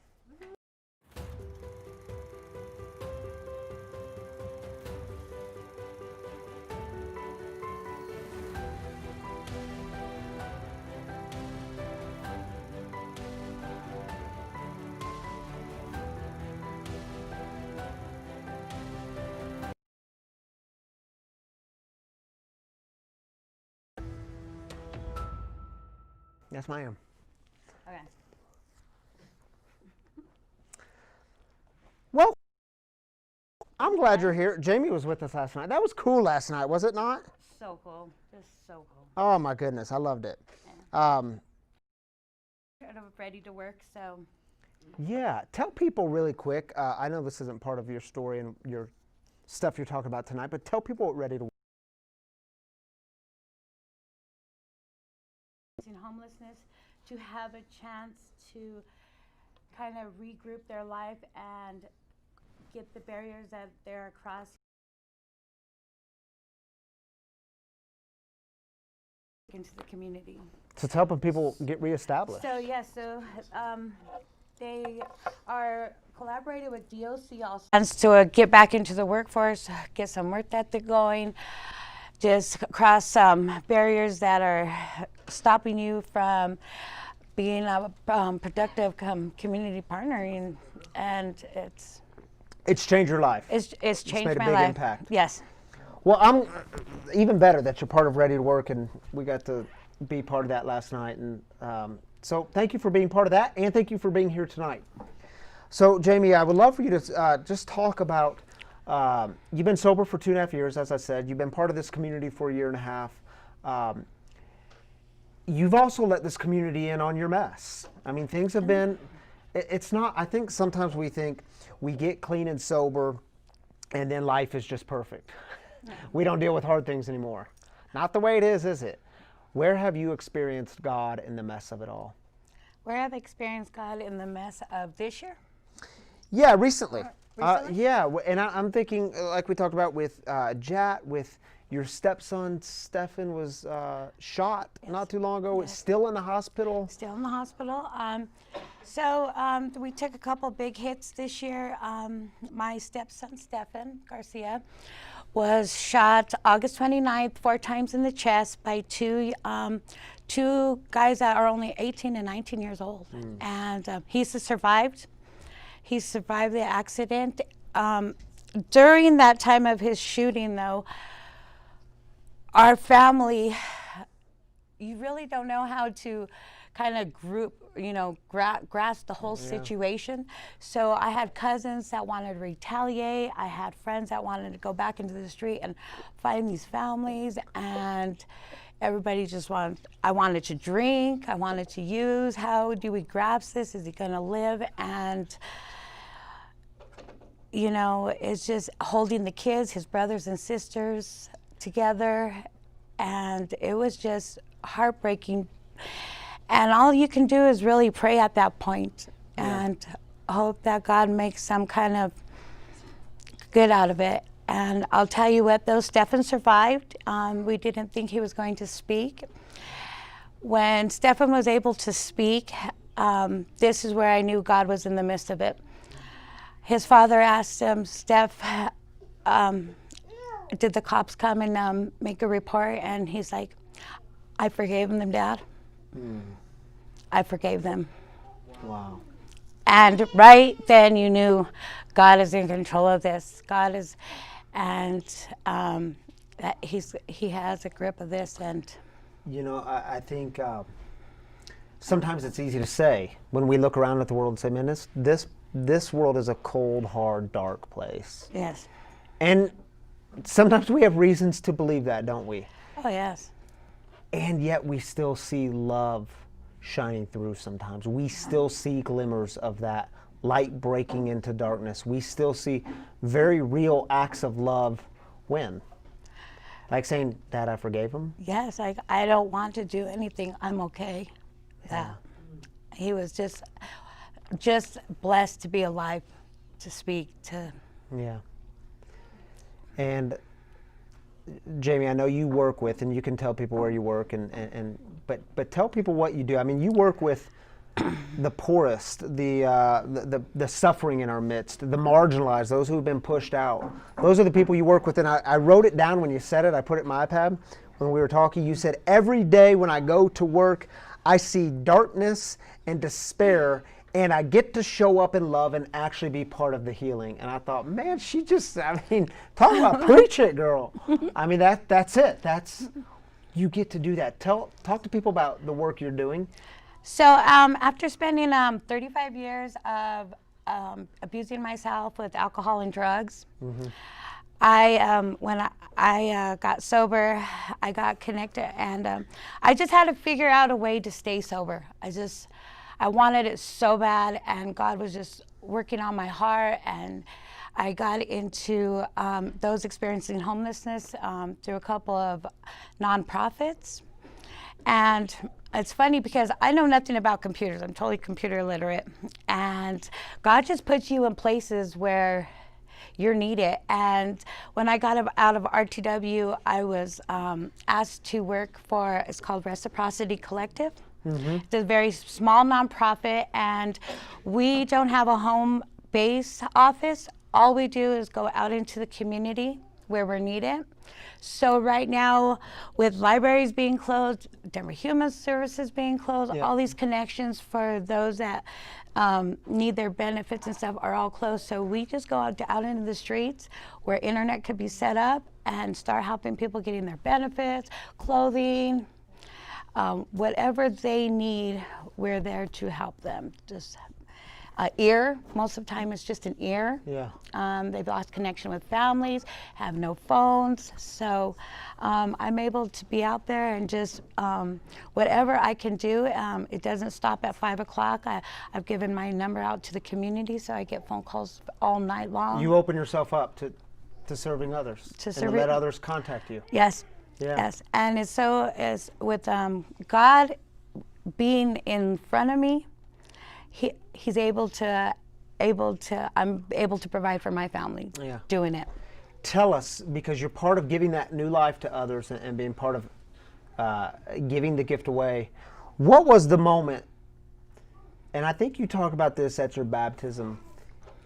Yes, ma'am. Okay. Well, I'm glad you're here. Jamie was with us last night. That was cool last night, was it not? So cool. Just so cool. Oh my goodness, I loved it. Kind of ready to work, so. Yeah, tell people really quick. I know this isn't part of your story and your stuff you're talking about tonight, but tell people what Ready to Work. In homelessness, to have a chance to kind of regroup their life and get the barriers that they're across into the community. So it's helping people get reestablished. So yes, they are collaborating with DOC also. And to get back into the workforce, get some work ethic going, just cross some barriers that are stopping you from being a productive community partner, and It's changed your life. it's changed made a my big life. impact. Yes. Well, I'm even better that you're part of Ready to Work, and we got to be part of that last night. And so thank you for being part of that, and thank you for being here tonight. So, Jamie, I would love for you to just talk about, you've been sober for 2.5 years, as I said. You've been part of this community for 1.5 years. You've also let this community in on your mess. I mean, things have been, it's not, I think sometimes we think we get clean and sober, and then life is just perfect. We don't deal with hard things anymore. Not the way it is it? Where have you experienced God in the mess of it all? Where I've experienced God in the mess of this year? Yeah, recently. Recently? And I'm thinking, like we talked about with Jat, with your stepson, Stefan was shot not too long ago. It's still in the hospital. Still in the hospital. We took a couple big hits this year. My stepson, Stefan Garcia, was shot August 29th 4 times in the chest by two guys that are only 18 and 19 years old. And he's survived. He survived the accident. During that time of his shooting, though, our family, you really don't know how to kind of grasp the whole situation. So I had cousins that wanted to retaliate. I had friends that wanted to go back into the street and find these families. And everybody I wanted to drink. I wanted to use. How do we grasp this? Is he going to live? And it's just holding the kids, his brothers and sisters together, and it was just heartbreaking. And all you can do is really pray at that point and hope that God makes some kind of good out of it. And I'll tell you what, though, Stefan survived. We didn't think he was going to speak. When Stefan was able to speak, this is where I knew God was in the midst of it. His father asked him, Steph, did the cops come and make a report? And he's like, I forgave them, Dad. I forgave them. Wow. And right then you knew God is in control of this. God is, and that he has a grip of this. And I think sometimes it's easy to say when we look around at the world and say, man, this world is a cold, hard, dark place. Yes. And sometimes we have reasons to believe that, don't we? Oh, yes. And yet we still see love shining through sometimes. We still see glimmers of that light breaking into darkness. We still see very real acts of love win. Like saying, Dad, I forgave him. Yes, I don't want to do anything. I'm okay. Yeah. He was just blessed to be alive, to speak to. Yeah. And Jamie, I know you work with, and you can tell people where you work, but tell people what you do. I mean, you work with the poorest, the suffering in our midst, the marginalized, those who have been pushed out. Those are the people you work with, and I wrote it down when you said it. I put it in my iPad when we were talking. You said, every day when I go to work, I see darkness and despair, and I get to show up in love and actually be part of the healing. And I thought, man, talk about preach it, girl. I mean, that's it. you get to do that. Talk to people about the work you're doing. So after spending 35 years of abusing myself with alcohol and drugs, when I got sober, I got connected, and I just had to figure out a way to stay sober. I wanted it so bad, and God was just working on my heart, and I got into those experiencing homelessness through a couple of nonprofits. And it's funny because I know nothing about computers. I'm totally computer illiterate. And God just puts you in places where you're needed. And when I got out of RTW, I was asked to work for, it's called Reciprocity Collective. It's a very small nonprofit, and we don't have a home-based office. All we do is go out into the community where we're needed. So right now, with libraries being closed, Denver Human Services being closed, all these connections for those that need their benefits and stuff are all closed. So we just go out into the streets where internet could be set up and start helping people getting their benefits, clothing, whatever they need, we're there to help them. Just ear, most of the time it's just an ear. They've lost connection with families, have no phones. So I'm able to be out there and just whatever I can do. It doesn't stop at 5 o'clock. I've given my number out to the community, so I get phone calls all night long. You open yourself up to serving others, and let others contact you. Yes. Yes. And it's with God being in front of me, He's able to I'm able to provide for my family doing it. Tell us, because you're part of giving that new life to others and being part of giving the gift away. What was the moment, and I think you talk about this at your baptism,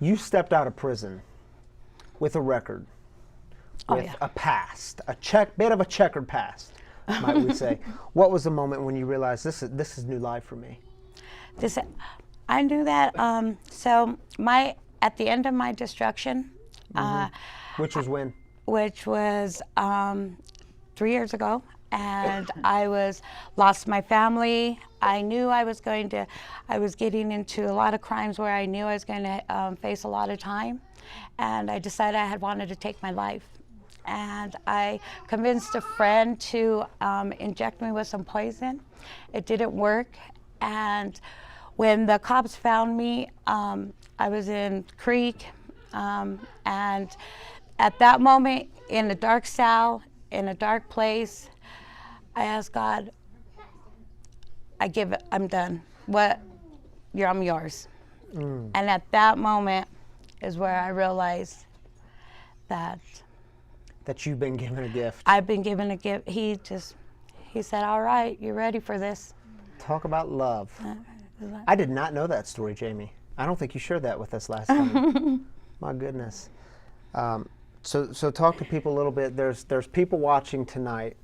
you stepped out of prison with a record, with a past, bit of a checkered past, might we say. What was the moment when you realized this is new life for me? I knew that. So at the end of my destruction, which was when? Which was 3 years ago, and I lost my family. I knew I was getting into a lot of crimes where I knew I was going to face a lot of time, and I decided I had wanted to take my life. And I convinced a friend to inject me with some poison. It didn't work, and when the cops found me, I was in Creek, and at that moment, in a dark cell, in a dark place, I asked God, I'm done. I'm yours. And at that moment is where I realized that you've been given a gift. I've been given a gift. He said, all right, you're ready for this. Talk about love. I did not know that story, Jamie. I don't think you shared that with us last time. My goodness. So talk to people a little bit. There's people watching tonight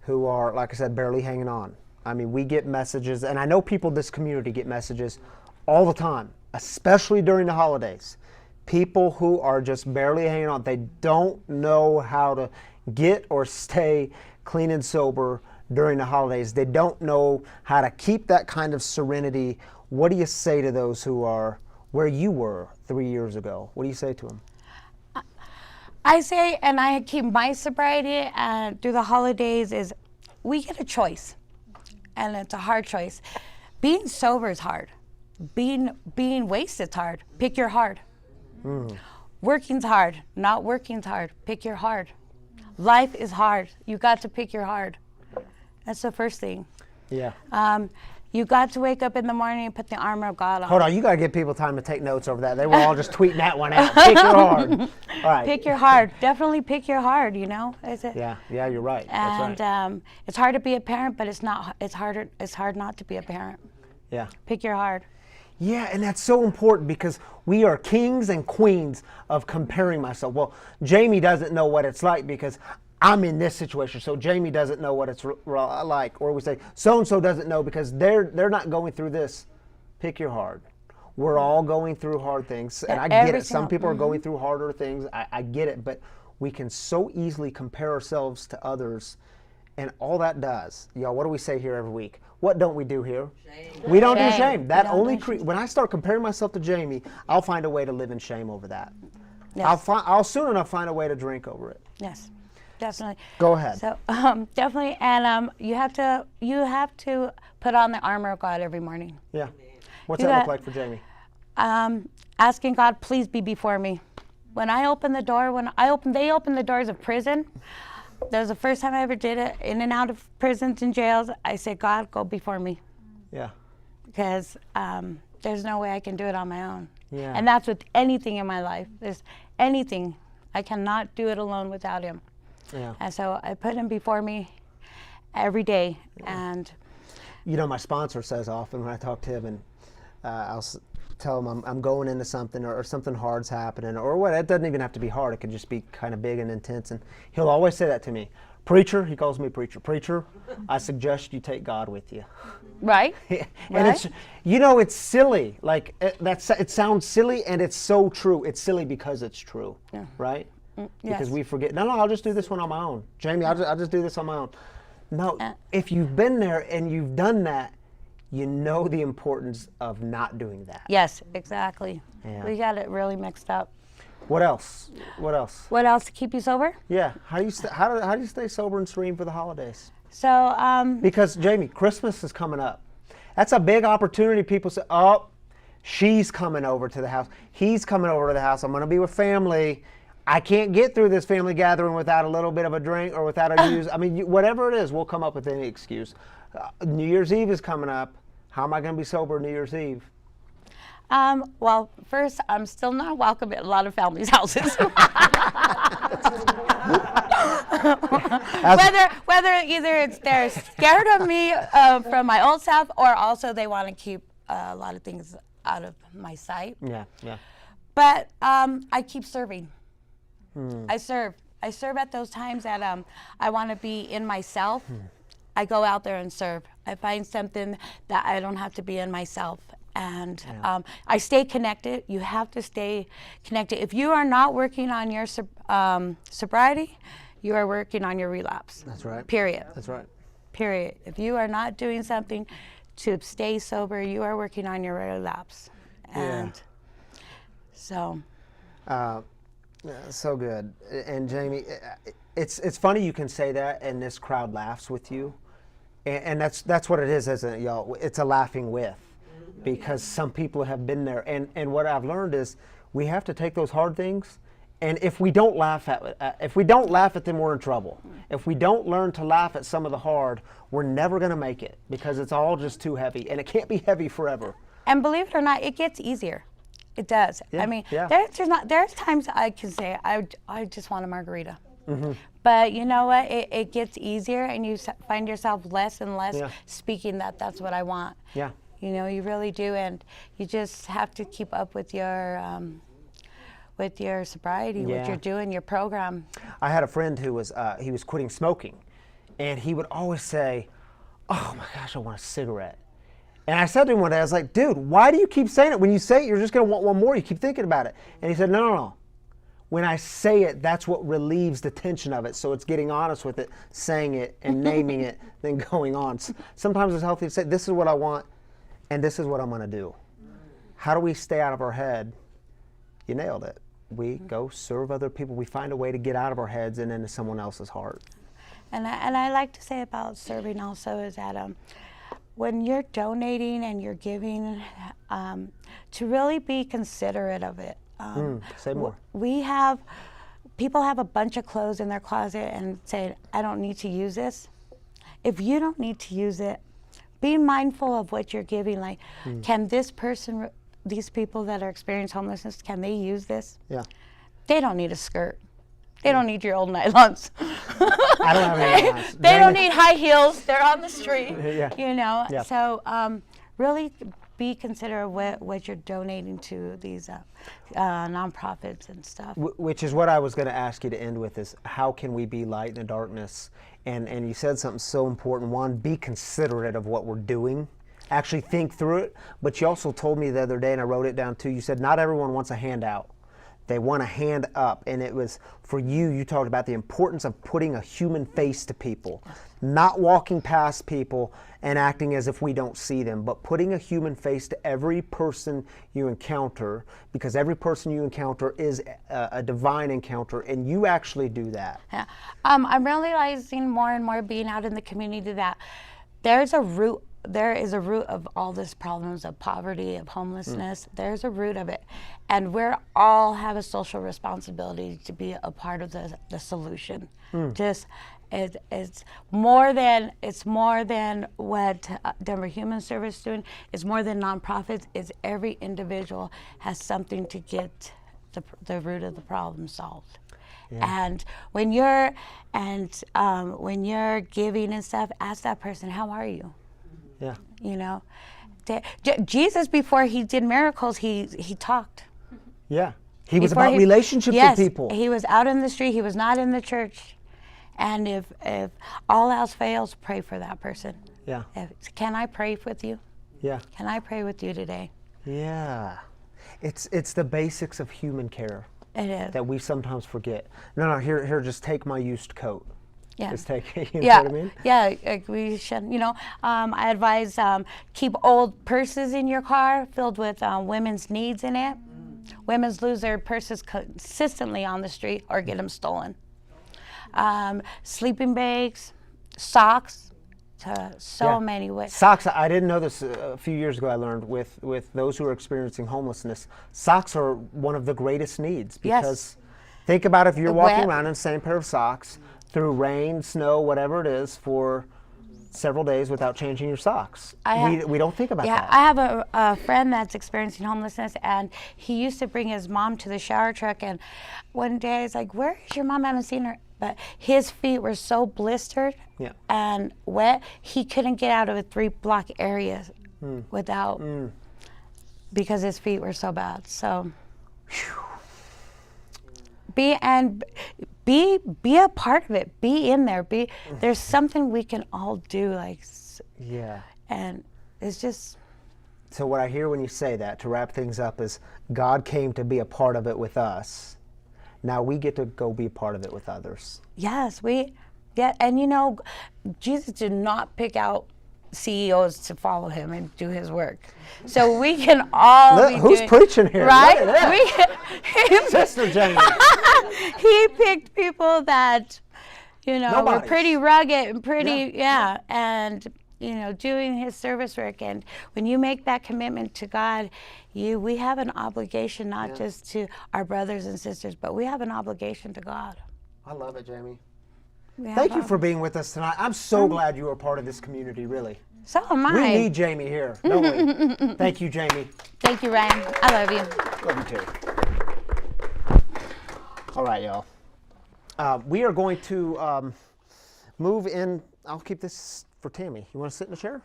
who are, like I said, barely hanging on. I mean, we get messages, and I know people in this community get messages all the time, especially during the holidays. People who are just barely hanging on. They don't know how to get or stay clean and sober during the holidays. They don't know how to keep that kind of serenity. What do you say to those who are where you were 3 years ago? What do you say to them? I say, and I keep my sobriety through the holidays, is we get a choice, and it's a hard choice. Being sober is hard. Being wasted is hard. Pick your hard. Working's hard. Not working's hard. Pick your hard. Life is hard. You got to pick your hard. That's the first thing. Yeah. You got to wake up in the morning and put the armor of God on. Hold on, you got to give people time to take notes over that. They were all just tweeting that one out. Pick your hard. All right. Pick your hard. Definitely pick your hard, you know? Yeah, you're right. And that's right. It's hard to be a parent, but it's hard not to be a parent. Yeah. Pick your hard. Yeah, and that's so important because we are kings and queens of comparing myself. Well, Jamie doesn't know what it's like because I'm in this situation, so Jamie doesn't know what it's like. Or we say, so-and-so doesn't know because they're not going through this. Pick your hard. We're all going through hard things, and I get it. Some people are going through harder things. I get it, but we can so easily compare ourselves to others, And all that does, y'all, what do we say here every week? What don't we do here? Shame. We don't do shame. That only when I start comparing myself to Jamie, I'll find a way to live in shame over that. Yes. I'll soon enough find a way to drink over it. Yes, definitely. Go ahead. So definitely, and you have to put on the armor of God every morning. Yeah. What's that look like for Jamie? Asking God, please be before me. When I open the door, they open the doors of prison. That was the first time I ever did it, in and out of prisons and jails. I said, God, go before me. Yeah. Because there's no way I can do it on my own. Yeah. And that's with anything in my life. There's anything. I cannot do it alone without him. Yeah. And so I put him before me every day. Yeah. And you know, my sponsor says often when I talk to him, and I'll tell him I'm going into something, or something hard's happening, or what. It doesn't even have to be hard. It could just be kind of big and intense. And he'll always say that to me. Preacher, he calls me preacher. Preacher, I suggest you take God with you. Right. And right? it's, you know, it's silly. Like it sounds silly, and it's so true. It's silly because it's true. Yeah. Right. Because we forget. No, I'll just do this one on my own. Jamie, I'll just do this on my own. No, if you've been there and you've done that, you know the importance of not doing that. Yes, exactly. Yeah. We got it really mixed up. What else? What else? What else to keep you sober? Yeah. How do you stay sober and serene for the holidays? So because Jamie, Christmas is coming up. That's a big opportunity. People say, "Oh, she's coming over to the house. He's coming over to the house. I'm going to be with family. I can't get through this family gathering without a little bit of a drink or without a use." I mean, whatever it is, we'll come up with any excuse. New Year's Eve is coming up. How am I going to be sober New Year's Eve? Well, first, I'm still not welcome at a lot of families' houses. whether either they're scared of me from my old self, or also they want to keep a lot of things out of my sight. Yeah, yeah. But I keep serving. I serve at those times that I want to be in myself. I go out there and serve. I find something that I don't have to be in myself. And I stay connected. You have to stay connected. If you are not working on your sobriety, you are working on your relapse. That's right. Period. That's right. Period. If you are not doing something to stay sober, you are working on your relapse. And so. So good. And Jamie, it's funny you can say that and this crowd laughs with you. And that's what it is, isn't it, y'all? It's a laughing with, because some people have been there. And what I've learned is we have to take those hard things, and if we don't laugh at them, we're in trouble. If we don't learn to laugh at some of the hard, we're never going to make it, because it's all just too heavy, and it can't be heavy forever. And believe it or not, it gets easier. It does. Yeah, I mean, yeah. there's times I can say I just want a margarita. Mm-hmm. But you know what? It gets easier, and you find yourself less and less speaking that's what I want. Yeah. You know, you really do, and you just have to keep up with your sobriety, what you're doing, your program. I had a friend who was he was quitting smoking, and he would always say, "Oh my gosh, I want a cigarette." And I said to him one day, I was like, "Dude, why do you keep saying it? When you say it, you're just going to want one more. You keep thinking about it." And he said, No. When I say it, that's what relieves the tension of it. So it's getting honest with it, saying it, and naming it, then going on. Sometimes it's healthy to say, this is what I want, and this is what I'm going to do. How do we stay out of our head? You nailed it. We go serve other people. We find a way to get out of our heads and into someone else's heart. And I like to say about serving also is that when you're donating and you're giving, to really be considerate of it. Say more. People have a bunch of clothes in their closet and say, I don't need to use this. If you don't need to use it, be mindful of what you're giving. Like, can this person, these people that are experiencing homelessness, can they use this? Yeah. They don't need a skirt. They don't need your old nylons. I don't have any nylons. They don't need high heels. They're on the street. Yeah. You know. Yeah. So really be considerate what you're donating to these nonprofits and stuff. Which is what I was going to ask you to end with, is how can we be light in the darkness? And you said something so important. One, be considerate of what we're doing. Actually think through it. But you also told me the other day, and I wrote it down too, you said not everyone wants a handout. They want a hand up. And it was, for you talked about the importance of putting a human face to people. not walking past people and acting as if we don't see them, but putting a human face to every person you encounter, because every person you encounter is a divine encounter, and you actually do that. Yeah. I'm realizing more and more being out in the community that there is a root of all these problems of poverty, of homelessness. There's a root of it. And we all have a social responsibility to be a part of the solution. Just it's more than what Denver Human Service is doing. It's more than nonprofits. It's every individual has something to get the root of the problem solved. Yeah. And when you're giving and stuff, ask that person, how are you? Yeah. You know, Jesus, before he did miracles, he talked. Yeah. He was about relationships with people. He was out in the street. He was not in the church. And if all else fails, pray for that person. Yeah. Can I pray with you? Yeah. Can I pray with you today? Yeah. It's the basics of human care. It is. That we sometimes forget. No, here, just take my used coat. Yeah. Just take, you Yeah. know what I mean? Yeah, we should, I advise keep old purses in your car filled with women's needs in it. Women lose their purses consistently on the street or get them stolen. Sleeping bags, socks, to many ways. Socks, I didn't know this a few years ago. I learned with those who are experiencing homelessness, socks are one of the greatest needs, because think about if you're walking around in the same pair of socks through rain, snow, whatever it is, for several days without changing your socks. We don't think about that. I have a friend that's experiencing homelessness, and he used to bring his mom to the shower truck, and one day I was like, where is your mom? I haven't seen her. But his feet were so blistered and wet, he couldn't get out of a 3-block area without, because his feet were so bad. So be a part of it. Be in there. There's something we can all do. And it's just. So what I hear when you say that, to wrap things up, is God came to be a part of it with us. Now we get to go be a part of it with others. Yes, and Jesus did not pick out CEOs to follow him and do his work. So we can all who's preaching here? Right? Sister Jamie. He picked people that, Nobody. were pretty rugged and pretty, and doing his service work. And when you make that commitment to God, we have an obligation not just to our brothers and sisters, but we have an obligation to God. I love it, Jamie. Thank you for being with us tonight. I'm so glad you are part of this community, really. So am I. We need Jamie here, don't we? Thank you, Jamie. Thank you, Ryan. I love you. Love you too. All right, y'all. We are going to move in. I'll keep this for Tammy. You want to sit in the chair?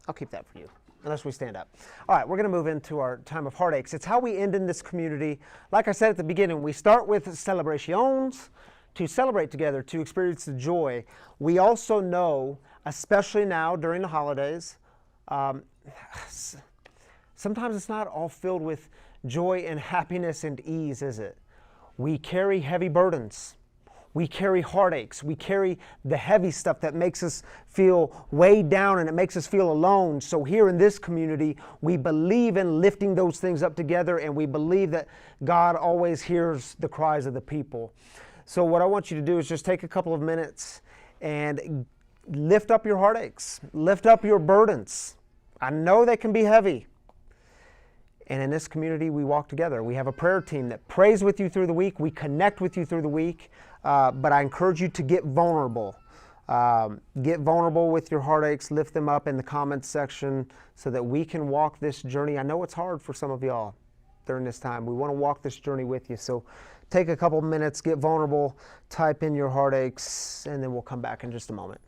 I'll keep that for you, unless we stand up. All right, we're going to move into our time of heartaches. It's how we end in this community. Like I said at the beginning, we start with celebrations, to celebrate together, to experience the joy. We also know, especially now during the holidays, sometimes it's not all filled with joy and happiness and ease, is it? We carry heavy burdens. We carry heartaches. We carry the heavy stuff that makes us feel weighed down and it makes us feel alone. So here in this community, we believe in lifting those things up together, and we believe that God always hears the cries of the people. So what I want you to do is just take a couple of minutes and lift up your heartaches, lift up your burdens. I know they can be heavy. And in this community, we walk together. We have a prayer team that prays with you through the week. We connect with you through the week. But I encourage you to get vulnerable. Get vulnerable with your heartaches. Lift them up in the comments section so that we can walk this journey. I know it's hard for some of y'all during this time. We want to walk this journey with you. So take a couple minutes, get vulnerable, type in your heartaches, and then we'll come back in just a moment.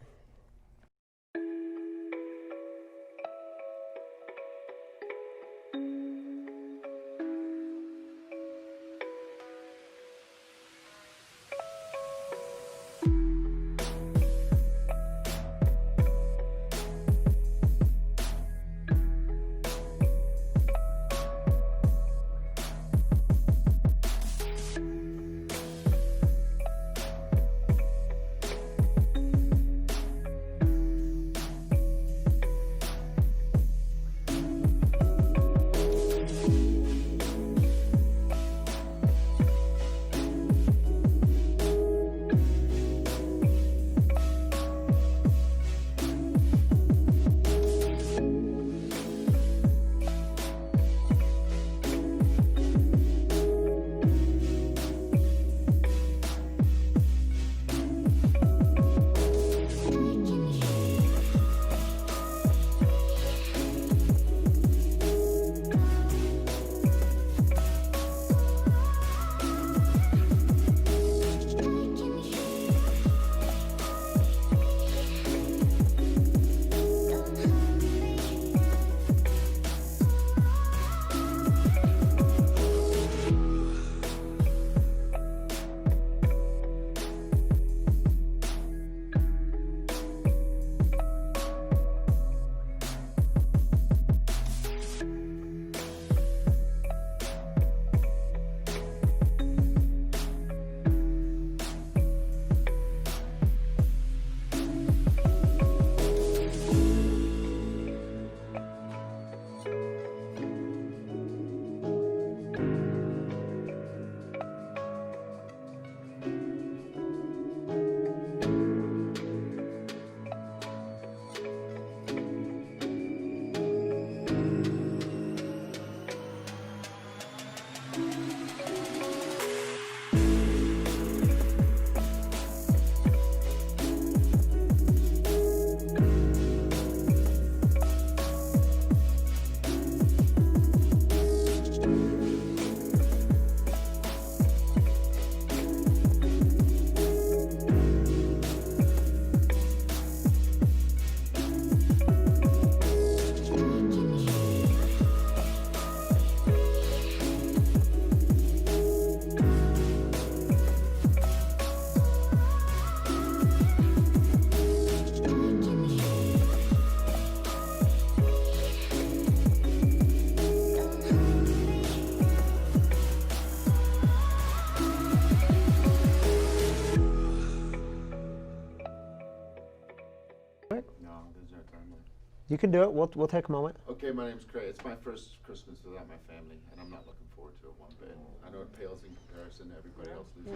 You can do it. We'll take a moment. Okay, my name's Craig. It's my first Christmas without my family, and I'm not looking forward to it one bit. I know it pales in comparison to everybody else losing.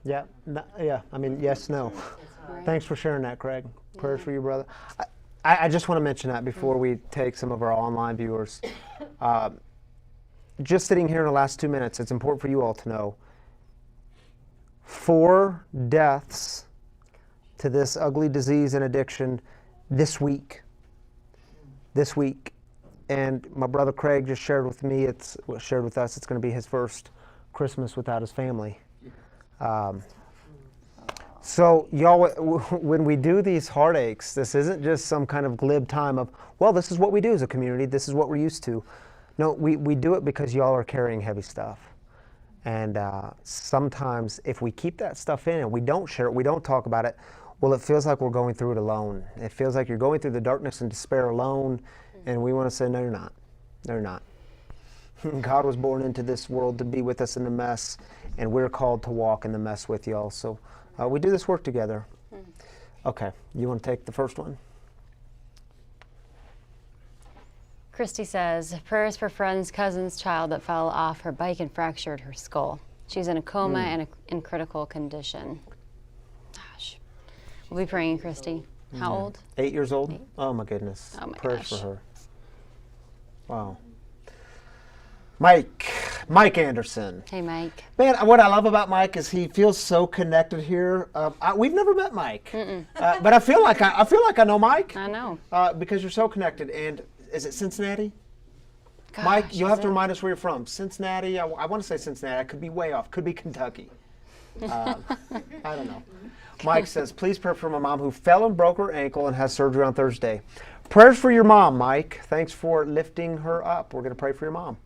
Yeah, yeah. I mean, yes, no. Thanks for sharing that, Craig. Prayers for you, brother. I just want to mention that before we take some of our online viewers. Just sitting here in the last 2 minutes, it's important for you all to know 4 deaths to this ugly disease and addiction this week. This week. And my brother Craig just shared with me, it's going to be his first Christmas without his family. So y'all, when we do these heartaches, this isn't just some kind of glib time of, well, this is what we do as a community, this is what we're used to. No, we do it because y'all are carrying heavy stuff. And sometimes if we keep that stuff in and we don't share it, we don't talk about it, well, it feels like we're going through it alone. It feels like you're going through the darkness and despair alone, and we want to say, no, you're not. No, you're not. God was born into this world to be with us in the mess, and we're called to walk in the mess with y'all. So we do this work together. Okay, you want to take the first one? Christy says, prayers for friend's cousin's child that fell off her bike and fractured her skull. She's in a coma and in critical condition. Gosh. We'll be praying, Christy. How old? 8 years old? 8. Oh my goodness. Oh my Prayers gosh. for her. Wow. Mike Anderson. Hey, Mike. Man, what I love about Mike is he feels so connected here. We've never met Mike, but I feel like I know Mike. I know. Because you're so connected. And is it Cincinnati? Gosh, Mike, you'll have to is it? remind us where you're from. Cincinnati. I want to say Cincinnati. I could be way off. Could be Kentucky. I don't know. Mike says, please pray for my mom who fell and broke her ankle and has surgery on Thursday. Prayers for your mom, Mike. Thanks for lifting her up. We're going to pray for your mom.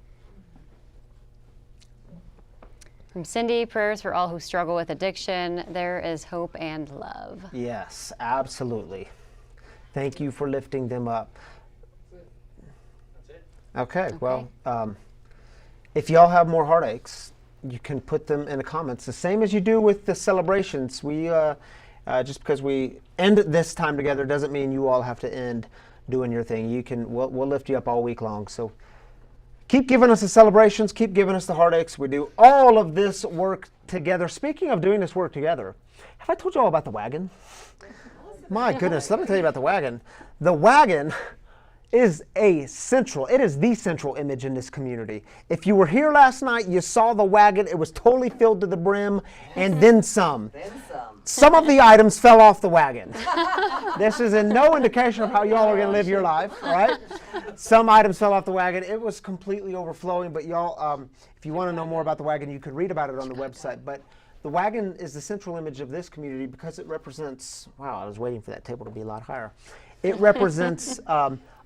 From Cindy, prayers for all who struggle with addiction. There is hope and love. Yes, absolutely. Thank you for lifting them up. Okay, well, if y'all have more heartaches, you can put them in the comments. The same as you do with the celebrations. We just because we end this time together doesn't mean you all have to end doing your thing. You can. We'll lift you up all week long. So keep giving us the celebrations. Keep giving us the heartaches. We do all of this work together. Speaking of doing this work together, have I told you all about the wagon? My goodness, let me tell you about the wagon. The wagon is the central image in this community. If you were here last night, you saw the wagon. It was totally filled to the brim, and then some. Some of the items fell off the wagon. This is in no indication of how y'all are going to live your life, all right? Some items fell off the wagon. It was completely overflowing, but y'all, if you want to know more about the wagon, you could read about it on the website. But the wagon is the central image of this community because it represents, wow, I was waiting for that table to be a lot higher. It represents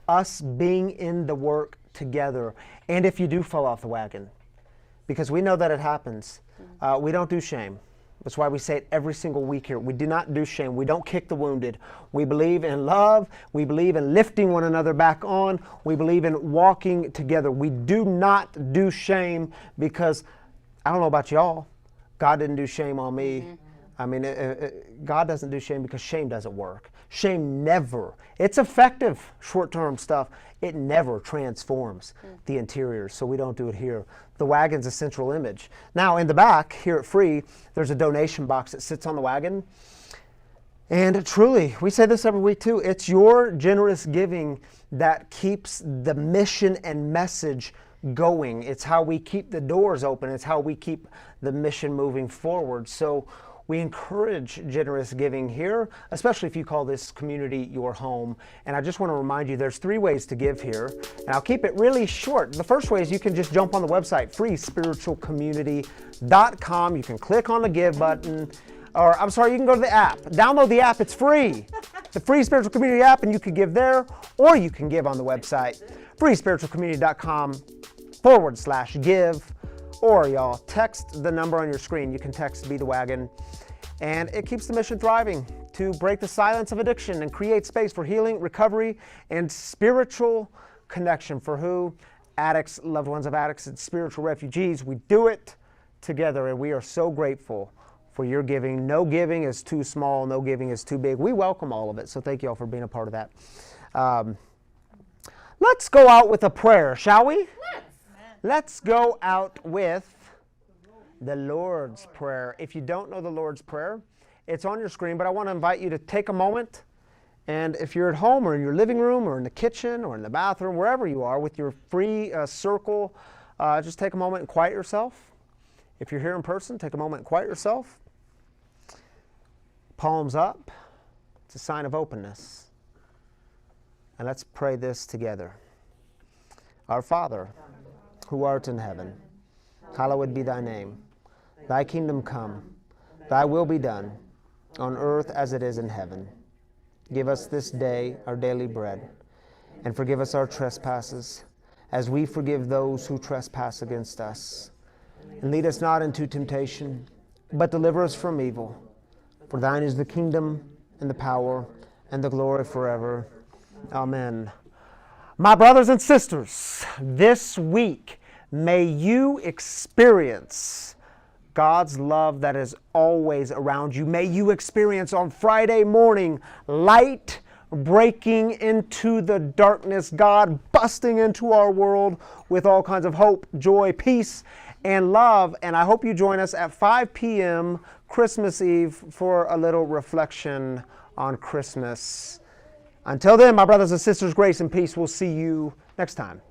us being in the work together. And if you do fall off the wagon, because we know that it happens, we don't do shame. That's why we say it every single week here. We do not do shame. We don't kick the wounded. We believe in love. We believe in lifting one another back on. We believe in walking together. We do not do shame because, I don't know about y'all, God didn't do shame on me. I mean, God doesn't do shame because shame doesn't work. Shame never, it's effective short-term stuff. It never transforms the interior, so we don't do it here. The wagon's a central image. Now, in the back, here at Free, there's a donation box that sits on the wagon. And truly, we say this every week too, it's your generous giving that keeps the mission and message going. It's how we keep the doors open. It's how we keep the mission moving forward. So we encourage generous giving here, especially if you call this community your home. And I just want to remind you, there's 3 ways to give here. And I'll keep it really short. The first way is you can just jump on the website, freespiritualcommunity.com. You can click on the give button. Or, I'm sorry, you can go to the app. Download the app, it's free. The Free Spiritual Community app, and you can give there, or you can give on the website, freespiritualcommunity.com/give. Or y'all, text the number on your screen. You can text Be the Wagon. And it keeps the mission thriving to break the silence of addiction and create space for healing, recovery, and spiritual connection for who? Addicts, loved ones of addicts, and spiritual refugees. We do it together, and we are so grateful for your giving. No giving is too small. No giving is too big. We welcome all of it, so thank you all for being a part of that. Let's go out with a prayer, shall we? Let's go out with the Lord's Prayer. If you don't know the Lord's Prayer, it's on your screen, but I want to invite you to take a moment, and if you're at home or in your living room or in the kitchen or in the bathroom, wherever you are with your free circle, just take a moment and quiet yourself. If you're here in person, take a moment and quiet yourself. Palms up. It's a sign of openness. And let's pray this together. Our Father, who art in heaven, hallowed be thy name. Thy kingdom come, thy will be done, on earth as it is in heaven. Give us this day our daily bread, and forgive us our trespasses, as we forgive those who trespass against us. And lead us not into temptation, but deliver us from evil. For thine is the kingdom, and the power, and the glory forever. Amen. My brothers and sisters, this week, may you experience God's love that is always around you. May you experience on Friday morning light breaking into the darkness, God busting into our world with all kinds of hope, joy, peace, and love. And I hope you join us at 5 p.m. Christmas Eve for a little reflection on Christmas. Until then, my brothers and sisters, grace and peace. We'll see you next time.